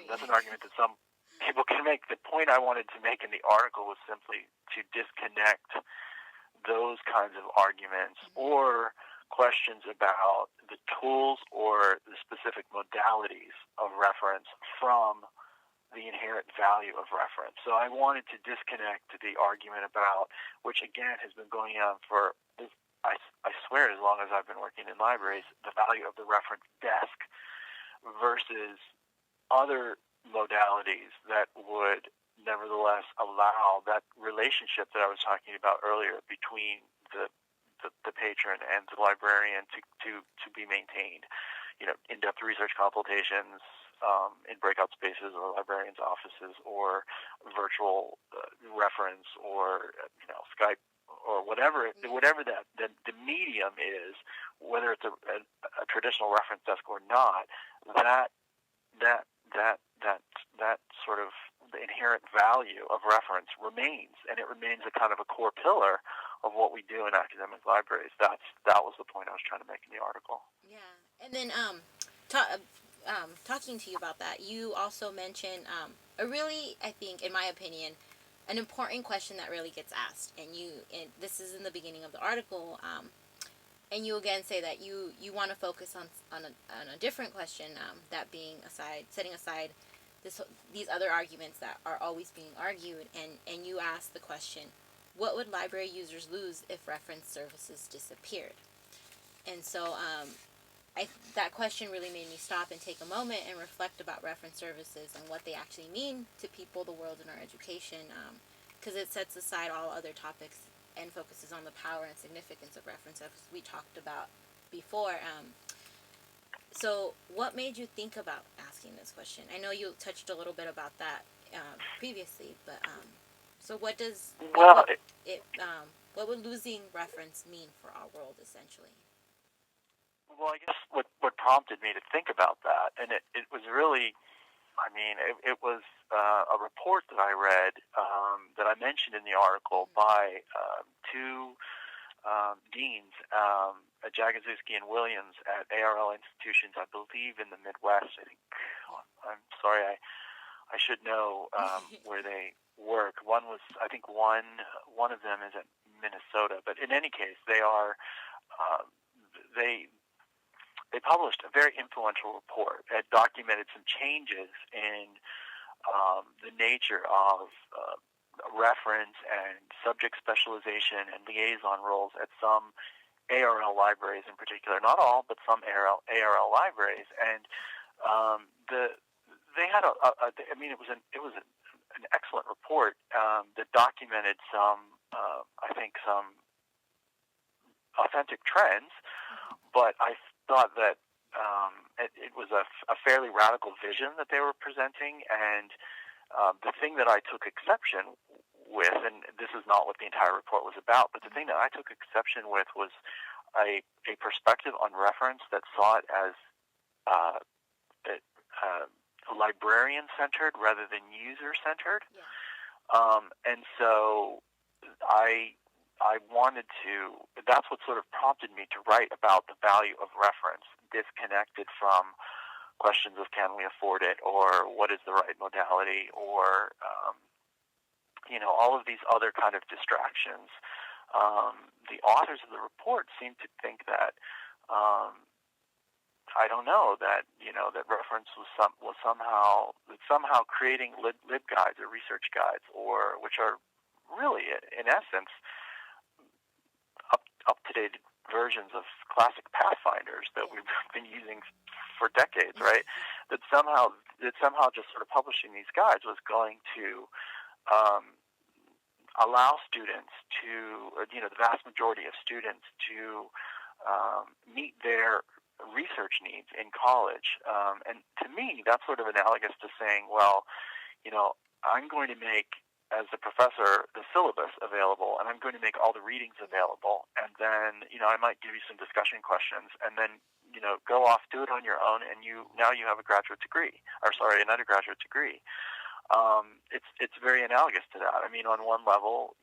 that's an argument that some people can make. The point I wanted to make in the article was simply to disconnect those kinds of arguments or questions about the tools or the specific modalities of reference from the inherent value of reference. So I wanted to disconnect the argument about, which again has been going on for, I swear, as long as I've been working in libraries, the value of the reference desk versus other modalities that would nevertheless allow that relationship that I was talking about earlier between the patron and the librarian to be maintained. In-depth research consultations in breakout spaces or librarians' offices, or virtual reference, or Skype, or whatever the medium is, whether it's a traditional reference desk or not. That sort of the inherent value of reference remains, and it remains a kind of a core pillar of what we do in academic libraries. That was the point I was trying to make in the article. Yeah, and then talking to you about that, you also mentioned a really, I think, in my opinion, an important question that really gets asked, and this is in the beginning of the article, and you again say that you want to focus on a different question, that being setting aside these other arguments that are always being argued, and you ask the question, what would library users lose if reference services disappeared? And so that question really made me stop and take a moment and reflect about reference services and what they actually mean to people, the world, and our education, because it sets aside all other topics and focuses on the power and significance of reference, as we talked about before. So, what made you think about asking this question? I know you touched a little bit about that previously, but so what does Well, what would losing reference mean for our world essentially? I guess what prompted me to think about that, and it was really, I mean, it was a report that I read that I mentioned in the article by two deans, Jagodzinski and Williams at ARL institutions, I believe in the Midwest. I think, I'm sorry, I should know where they work. One was, I think one of them is at Minnesota, but in any case, they are they they published a very influential report that documented some changes in the nature of reference and subject specialization and liaison roles at some ARL libraries in particular. Not all, but some ARL libraries. And they had I mean, it was an excellent report that documented some, I think, some authentic trends, but I thought that it was a fairly radical vision that they were presenting, and the thing that I took exception with, and this is not what the entire report was about, but the thing that I took exception with was a perspective on reference that saw it as librarian-centered rather than user-centered. Yeah. And so I wanted to, that's what sort of prompted me to write about the value of reference, disconnected from questions of can we afford it, or what is the right modality, or, all of these other kind of distractions. The authors of the report seem to think that, I don't know, that, that reference was somehow creating lib guides or research guides, or which are really, in essence, up-to-date versions of classic pathfinders that we've been using for decades, right? That somehow just sort of publishing these guides was going to allow students to, the vast majority of students to meet their research needs in college. And to me, that's sort of analogous to saying, well, I'm going to make, as a professor, the syllabus available, and I'm going to make all the readings available, and then, I might give you some discussion questions, and then, go off, do it on your own, and now you have a graduate degree, an undergraduate degree. It's very analogous to that. I mean, on one level,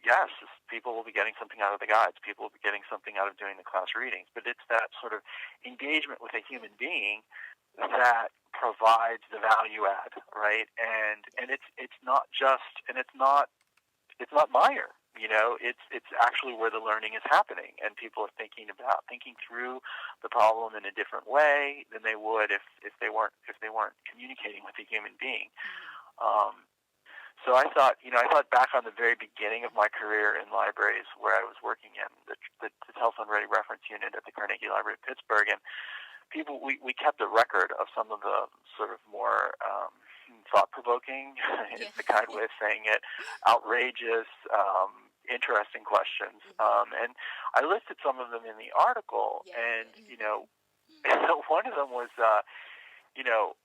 yes, people will be getting something out of the guides, people will be getting something out of doing the class readings, but it's that sort of engagement with a human being that provides the value add, right? And it's not minor, it's actually where the learning is happening, and people are thinking through the problem in a different way than they would if they weren't communicating with a human being. So I thought back on the very beginning of my career in libraries, where I was working in the Telephone Ready Reference Unit at the Carnegie Library of Pittsburgh, and we kept a record of some of the sort of more thought-provoking, is the kind way of saying it, outrageous, interesting questions. And I listed some of them in the article, and, one of them was,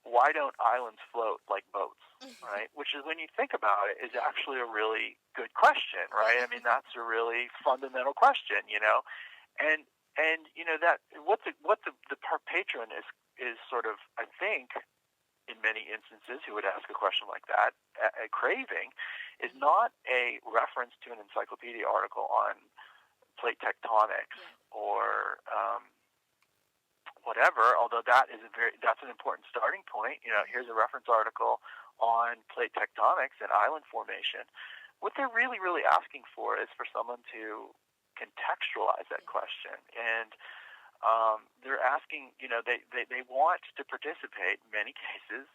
why don't islands float like boats, right? Which is, when you think about it, is actually a really good question, right? I mean, that's a really fundamental question, and that what the patron is sort of, I think, in many instances, who would ask a question like that, a craving, is not a reference to an encyclopedia article on plate tectonics or whatever. Although that's an important starting point. Here's a reference article on plate tectonics and island formation. What they're really, really asking for is for someone to contextualize that question, and they're asking, they want to participate in many cases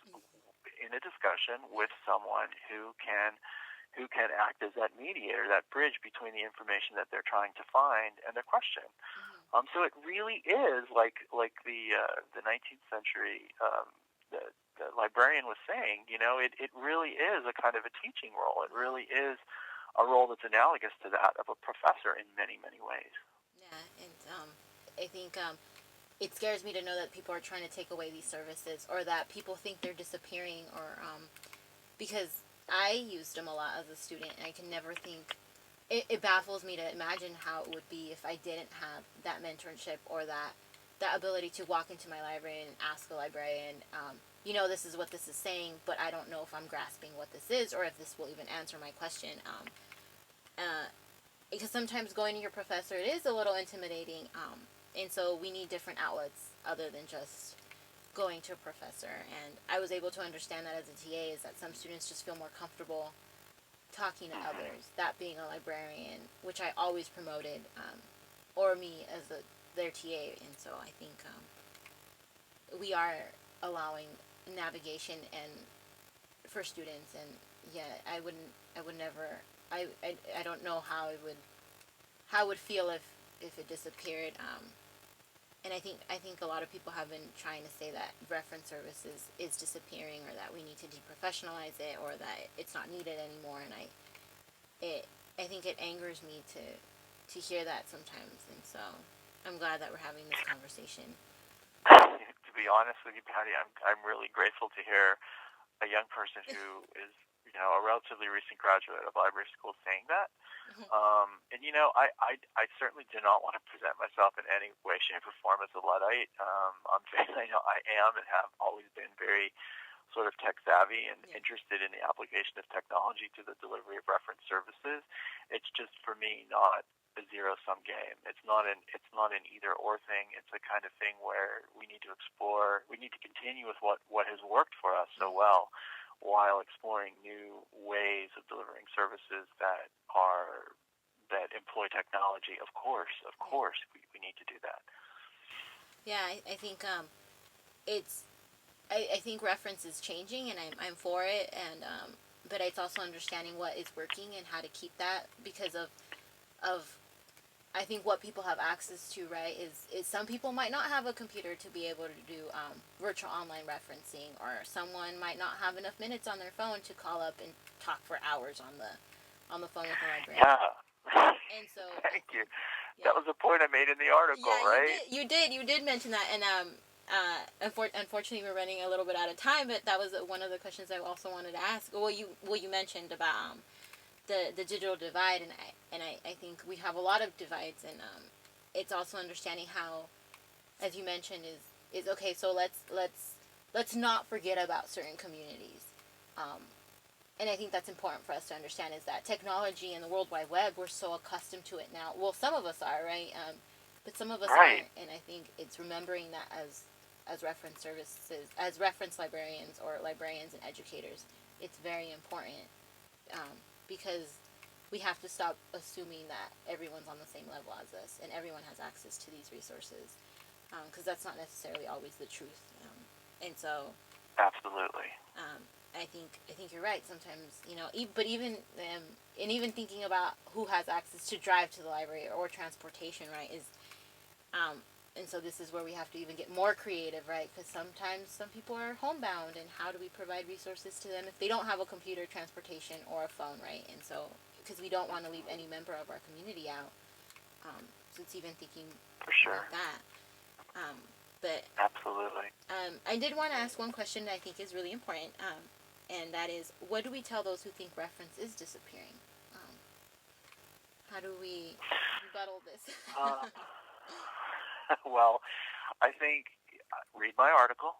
in a discussion with someone who can act as that mediator, that bridge between the information that they're trying to find and their question. So it really is like the 19th century the librarian was saying. It really is a kind of a teaching role. It really is a role that's analogous to that of a professor in many, many ways. Yeah, and I think it scares me to know that people are trying to take away these services, or that people think they're disappearing, or because I used them a lot as a student, and I can never think. It baffles me to imagine how it would be if I didn't have that mentorship, or that ability to walk into my library and ask a librarian, this is what this is saying, but I don't know if I'm grasping what this is, or if this will even answer my question. Because sometimes going to your professor, it is a little intimidating, and so we need different outlets other than just going to a professor. And I was able to understand that as a TA, is that some students just feel more comfortable talking to others, that being a librarian, which I always promoted, or me as their TA. And so I think we are allowing navigation and for students. And I would never, I don't know how it would feel if it disappeared. And I think a lot of people have been trying to say that reference services is disappearing, or that we need to deprofessionalize it, or that it's not needed anymore. And I think it angers me to hear that sometimes. And so I'm glad that we're having this conversation. To be honest with you, Patty, I'm really grateful to hear a young person who is a relatively recent graduate of library school saying that. And I certainly do not want to present myself in any way, shape, or form as a Luddite. I am and have always been very sort of tech savvy and interested in the application of technology to the delivery of reference services. It's just, for me, not a zero-sum game. It's not an either-or thing. It's a kind of thing where we need to explore. We need to continue with what has worked for us so well, while exploring new ways of delivering services that employ technology. Of course, we need to do that. Yeah, I think I think reference is changing, and I'm for it, and but it's also understanding what is working and how to keep that, because of I think what people have access to, right, is some people might not have a computer to be able to do virtual online referencing, or someone might not have enough minutes on their phone to call up and talk for hours on the phone with the librarian. Yeah. And so thank you. Yeah. That was a point I made in the article, right? You did mention that, and unfortunately we're running a little bit out of time, but that was one of the questions I also wanted to ask. Well, you mentioned about the digital divide, and I think we have a lot of divides, and it's also understanding how, as you mentioned, is okay. So let's not forget about certain communities. And I think that's important for us to understand, is that technology and the World Wide Web, we're so accustomed to it now. Well, some of us are, right? But some of us aren't. And I think it's remembering that as reference services, as reference librarians, or librarians and educators, it's very important, because we have to stop assuming that everyone's on the same level as us and everyone has access to these resources, because that's not necessarily always the truth. And so, absolutely. I think you're right. Sometimes, but even and even thinking about who has access to drive to the library or transportation, right, is and so this is where we have to even get more creative, right? Because sometimes some people are homebound, and how do we provide resources to them if they don't have a computer, transportation, or a phone, right? And so, because we don't want to leave any member of our community out, so it's even thinking for sure about that. But absolutely. I did want to ask one question that I think is really important, and that is, what do we tell those who think reference is disappearing? How do we rebuttal this? Well, I think read my article.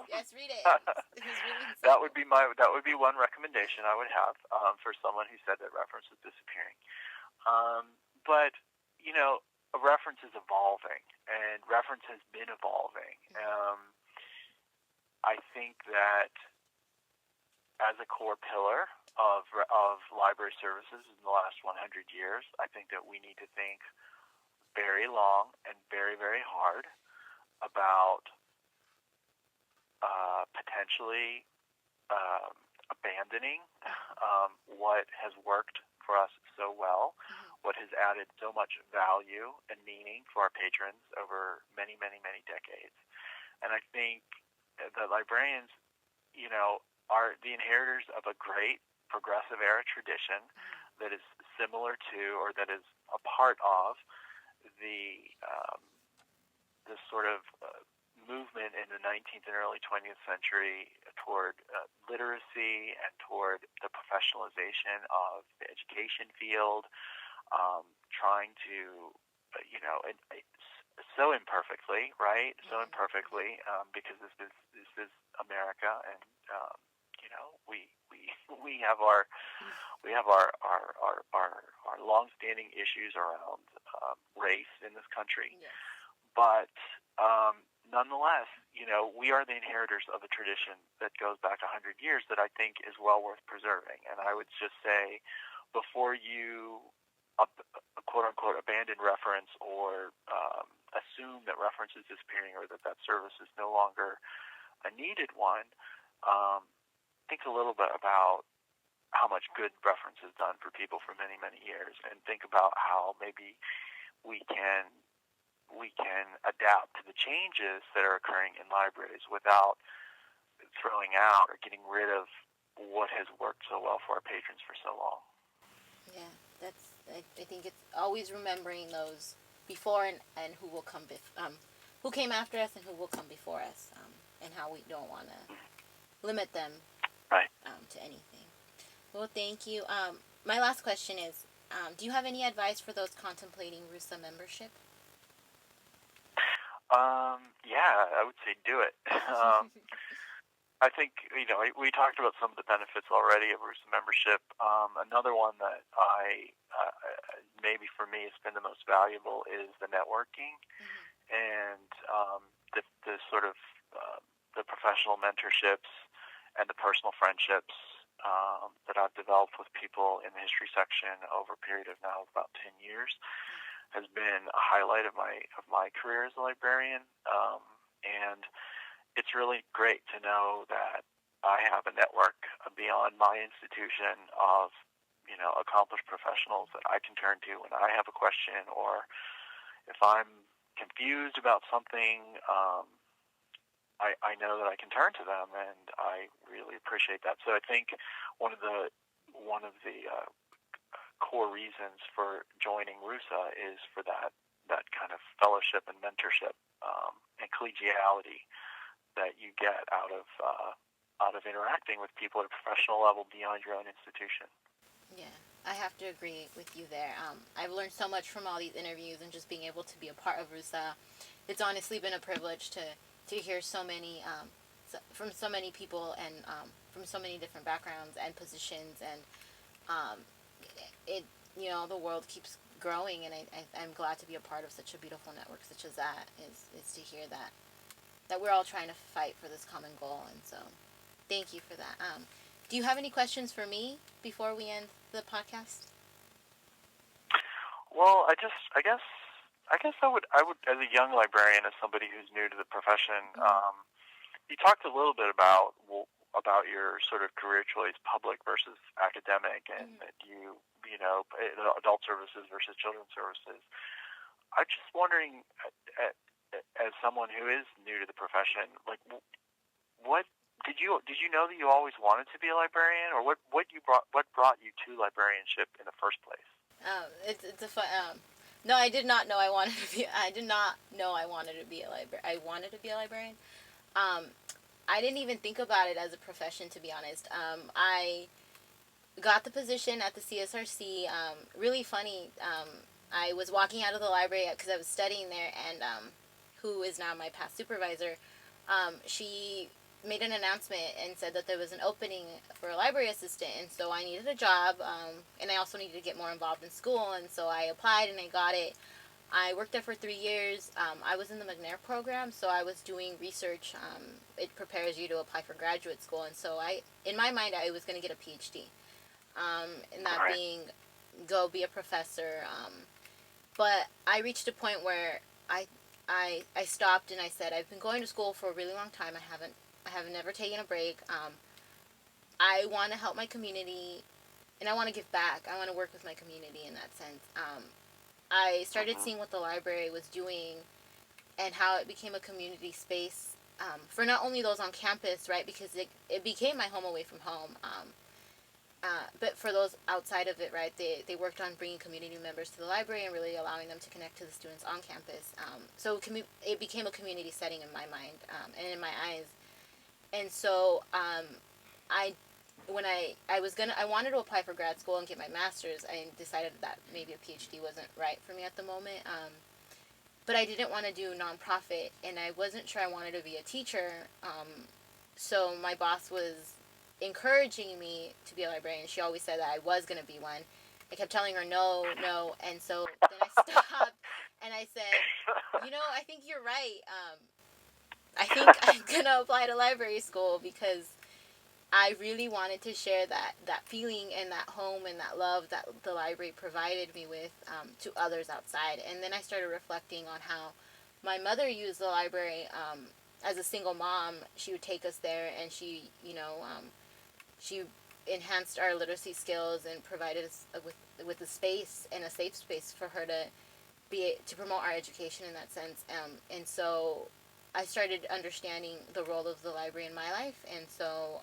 Yes, read it. It was really that would be one recommendation I would have for someone who said that reference is disappearing. But a reference is evolving, and reference has been evolving. I think that as a core pillar of library services in the last 100 years, I think that we need to think very long and very, very hard about potentially abandoning what has worked for us so well, what has added so much value and meaning for our patrons over many, many, many decades. And I think the librarians, are the inheritors of a great progressive era tradition that is similar to, or that is a part of, the this sort of movement in the 19th and early 20th century toward literacy and toward the professionalization of the education field, trying to, so imperfectly, right? So imperfectly, because this is America, and we have our longstanding issues around race in this country. Yes. But nonetheless, we are the inheritors of a tradition that goes back 100 years that I think is well worth preserving. And I would just say, before you quote-unquote abandon reference or assume that reference is disappearing or that service is no longer a needed one, think a little bit about how much good reference is done for people for many, many years, and think about how maybe we can adapt to the changes that are occurring in libraries without throwing out or getting rid of what has worked so well for our patrons for so long. Yeah, I think it's always remembering those before and who will come who came after us and who will come before us, and how we don't want to limit them right. To anything. Well, thank you. My last question is, do you have any advice for those contemplating RUSA membership? Yeah, I would say do it. I think, we talked about some of the benefits already of RUSA membership. Another one that maybe for me has been the most valuable is the networking, and the sort of the professional mentorships and the personal friendships that I've developed with people in the history section over a period of now about 10 years has been a highlight of my career as a librarian. And it's really great to know that I have a network beyond my institution of, accomplished professionals that I can turn to when I have a question, or if I'm confused about something, I know that I can turn to them, and I really appreciate that. So I think one of the core reasons for joining RUSA is for that kind of fellowship and mentorship and collegiality that you get out of interacting with people at a professional level beyond your own institution. Yeah, I have to agree with you there. I've learned so much from all these interviews, and just being able to be a part of RUSA. It's honestly been a privilege to hear so many from so many people, and from so many different backgrounds and positions, and the world keeps growing, and I'm glad to be a part of such a beautiful network such as that. Is to hear that we're all trying to fight for this common goal, and so thank you for that. Do you have any questions for me before we end the podcast? Well, I guess I would, as a young librarian, as somebody who's new to the profession, you talked a little bit about your sort of career choice, public versus academic, and that adult services versus children's services. I'm just wondering, as someone who is new to the profession, like, what did you know that you always wanted to be a librarian, or what brought you to librarianship in the first place? It's a fun. No, I did not know I wanted to be. I did not know I wanted to be a librarian. I wanted to be a librarian. I didn't even think about it as a profession, to be honest. I got the position at the CSRC. Really funny. I was walking out of the library because I was studying there, and who is now my past supervisor, she made an announcement and said that there was an opening for a library assistant, and so I needed a job, and I also needed to get more involved in school, and so I applied and I got it. I worked there for 3 years. I was in the McNair program, so I was doing research. It prepares you to apply for graduate school, and so in my mind, I was going to get a PhD, and that being go be a professor. But I reached a point where I stopped and I said, I've been going to school for a really long time. I have never taken a break. I want to help my community, and I want to give back. I want to work with my community in that sense. I started seeing what the library was doing and how it became a community space for not only those on campus, right, because it became my home away from home. But for those outside of it, right, they worked on bringing community members to the library and really allowing them to connect to the students on campus. So it became a community setting in my mind and in my eyes. And so I when I wanted to apply for grad school and get my master's, I decided that maybe a PhD wasn't right for me at the moment. But I didn't want to do nonprofit, and I wasn't sure I wanted to be a teacher. So my boss was encouraging me to be a librarian. She always said that I was going to be one. I kept telling her no, no, and so then I stopped, and I said, I think you're right. I think I'm going to apply to library school because I really wanted to share that feeling and that home and that love that the library provided me with to others outside. And then I started reflecting on how my mother used the library as a single mom. She would take us there, and she enhanced our literacy skills and provided us with a space and a safe space for her to promote our education in that sense. And so I started understanding the role of the library in my life, and so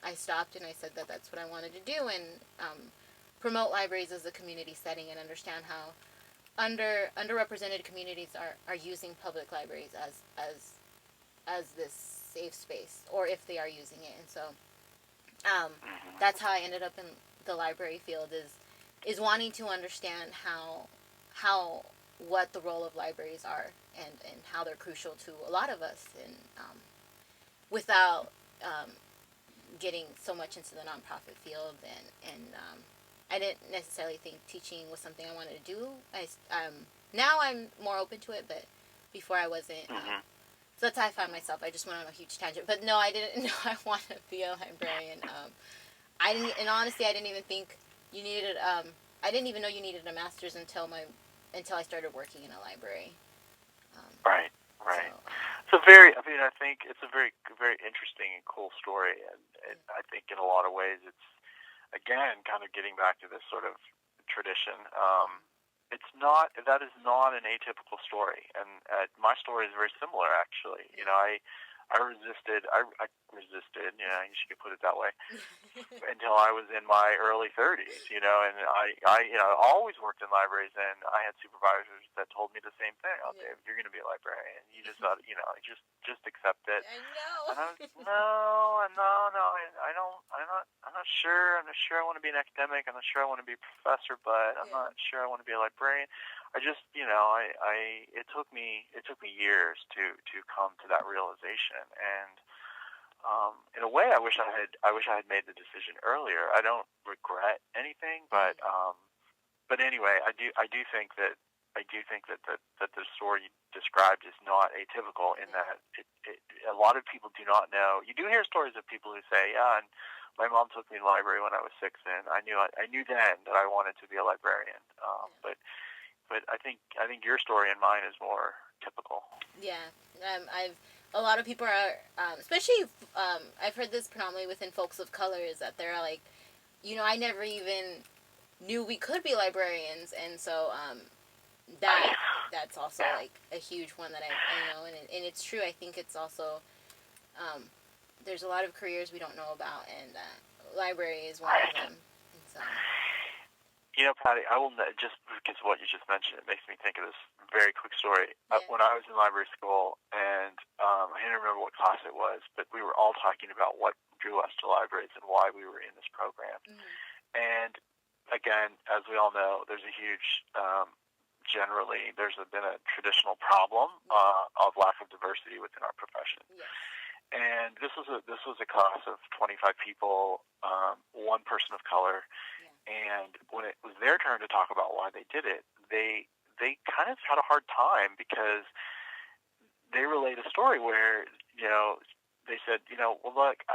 I stopped and I said that that's what I wanted to do, and promote libraries as a community setting and understand how underrepresented communities are using public libraries as this safe space, or if they are using it. And so that's how I ended up in the library field, is wanting to understand how what the role of libraries are, and how they're crucial to a lot of us, and without getting so much into the nonprofit field, and I didn't necessarily think teaching was something I wanted to do. Now I'm more open to it, but before I wasn't. So that's how I found myself. I just went on a huge tangent, but no, I didn't know I wanted to be a librarian. Honestly, I didn't even think you needed. I didn't even know you needed a master's until I started working in a library. Right. So, I think it's a very, very interesting and cool story, and I think in a lot of ways it's, again, kind of getting back to this sort of tradition. That is not an atypical story, and my story is very similar, actually. I resisted, you should put it that way, until I was in my early 30s, and I always worked in libraries, and I had supervisors that told me the same thing. Oh, Dave, you're going to be a librarian. You just thought, just accept it. I know. And I was, I'm not sure. I'm not sure I want to be an academic. I'm not sure I want to be a professor, but I'm not sure I want to be a librarian. I just, it took me years to come to that realization, and in a way, I wish I had made the decision earlier. I don't regret anything, but anyway, I do think that the story you described is not atypical, in that a lot of people do not know. You do hear stories of people who say, "Yeah, and my mom took me to the library when I was 6, and I knew then that I wanted to be a librarian." But I think your story and mine is more typical. Yeah, a lot of people are, especially I've heard this predominantly within folks of color, is that they're like, I never even knew we could be librarians, and so that's also like a huge one that I know, and it's true. I think it's also there's a lot of careers we don't know about, and library is one of them. And so. Patty, I will just because what you just mentioned, it makes me think of this very quick story. Yeah. When I was in library school, and I can't remember what class it was, but we were all talking about what drew us to libraries and why we were in this program. Mm-hmm. And again, as we all know, there's a huge, generally, there's been a traditional problem of lack of diversity within our profession. Yes. And this was a class of 25 people, one person of color. And when it was their turn to talk about why they did it, they kind of had a hard time, because they relayed a story where, they said, well, look,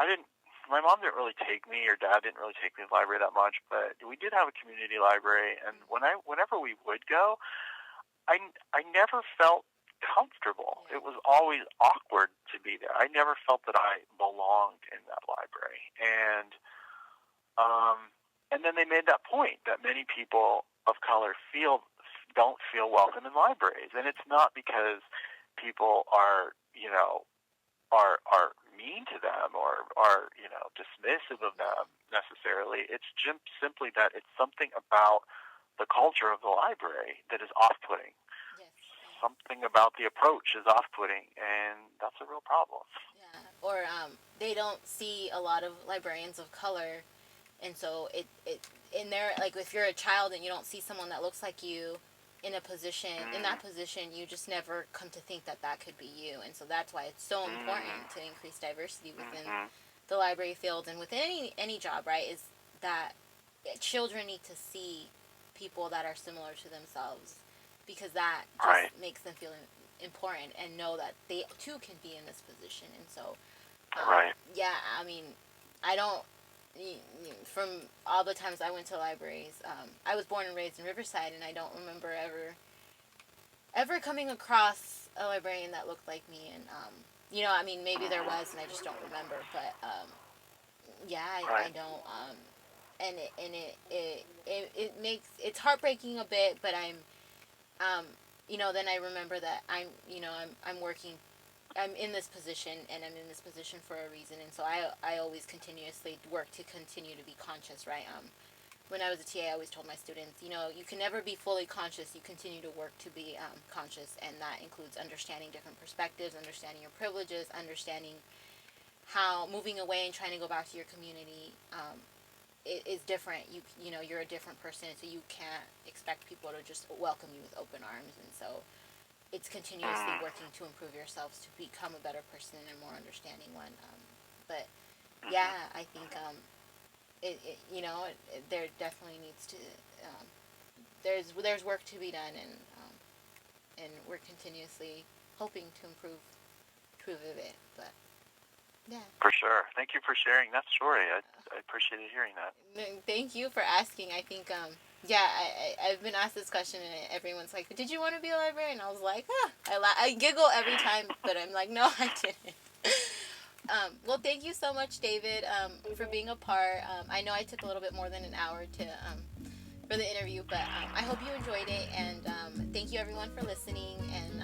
my mom didn't really take me, or dad didn't really take me to the library that much, but we did have a community library, and whenever we would go, I never felt comfortable. It was always awkward to be there. I never felt that I belonged in that library. And then they made that point that many people of color don't feel welcome in libraries, and it's not because people are mean to them or are, dismissive of them necessarily. It's simply that it's something about the culture of the library that is off-putting. Yes. Something about the approach is off-putting, and that's a real problem. Yeah. Or they don't see a lot of librarians of color, and so it in there, like if you're a child and you don't see someone that looks like you in a position, in that position, you just never come to think that that could be you. And so that's why it's so important to increase diversity within the library field and within any job, right? Is that children need to see people that are similar to themselves, because that just makes them feel important and know that they too can be in this position. And so yeah, I mean, I don't, from all the times I went to libraries, I was born and raised in Riverside, and I don't remember ever coming across a librarian that looked like me. And I mean, maybe there was, and I just don't remember. But yeah, I don't. And it makes it's heartbreaking a bit, but then I remember that I'm working. I'm in this position, and I'm in this position for a reason, and so I always continuously work to continue to be conscious, right? When I was a TA, I always told my students, you can never be fully conscious. You continue to work to be conscious, and that includes understanding different perspectives, understanding your privileges, understanding how moving away and trying to go back to your community is different. You're a different person, so you can't expect people to just welcome you with open arms, and so it's continuously working to improve yourselves to become a better person and a more understanding one. But yeah, I think there definitely needs to there's work to be done, and we're continuously hoping to improve of it. But yeah. For sure. Thank you for sharing that story. I appreciated hearing that. Thank you for asking. I think I've been asked this question, and everyone's like, "Did you want to be a librarian?" And I was like, I giggle every time, but I'm like, no, I didn't. Well, thank you so much, David, for being a part. I know I took a little bit more than an hour for the interview, but I hope you enjoyed it, and thank you everyone for listening, and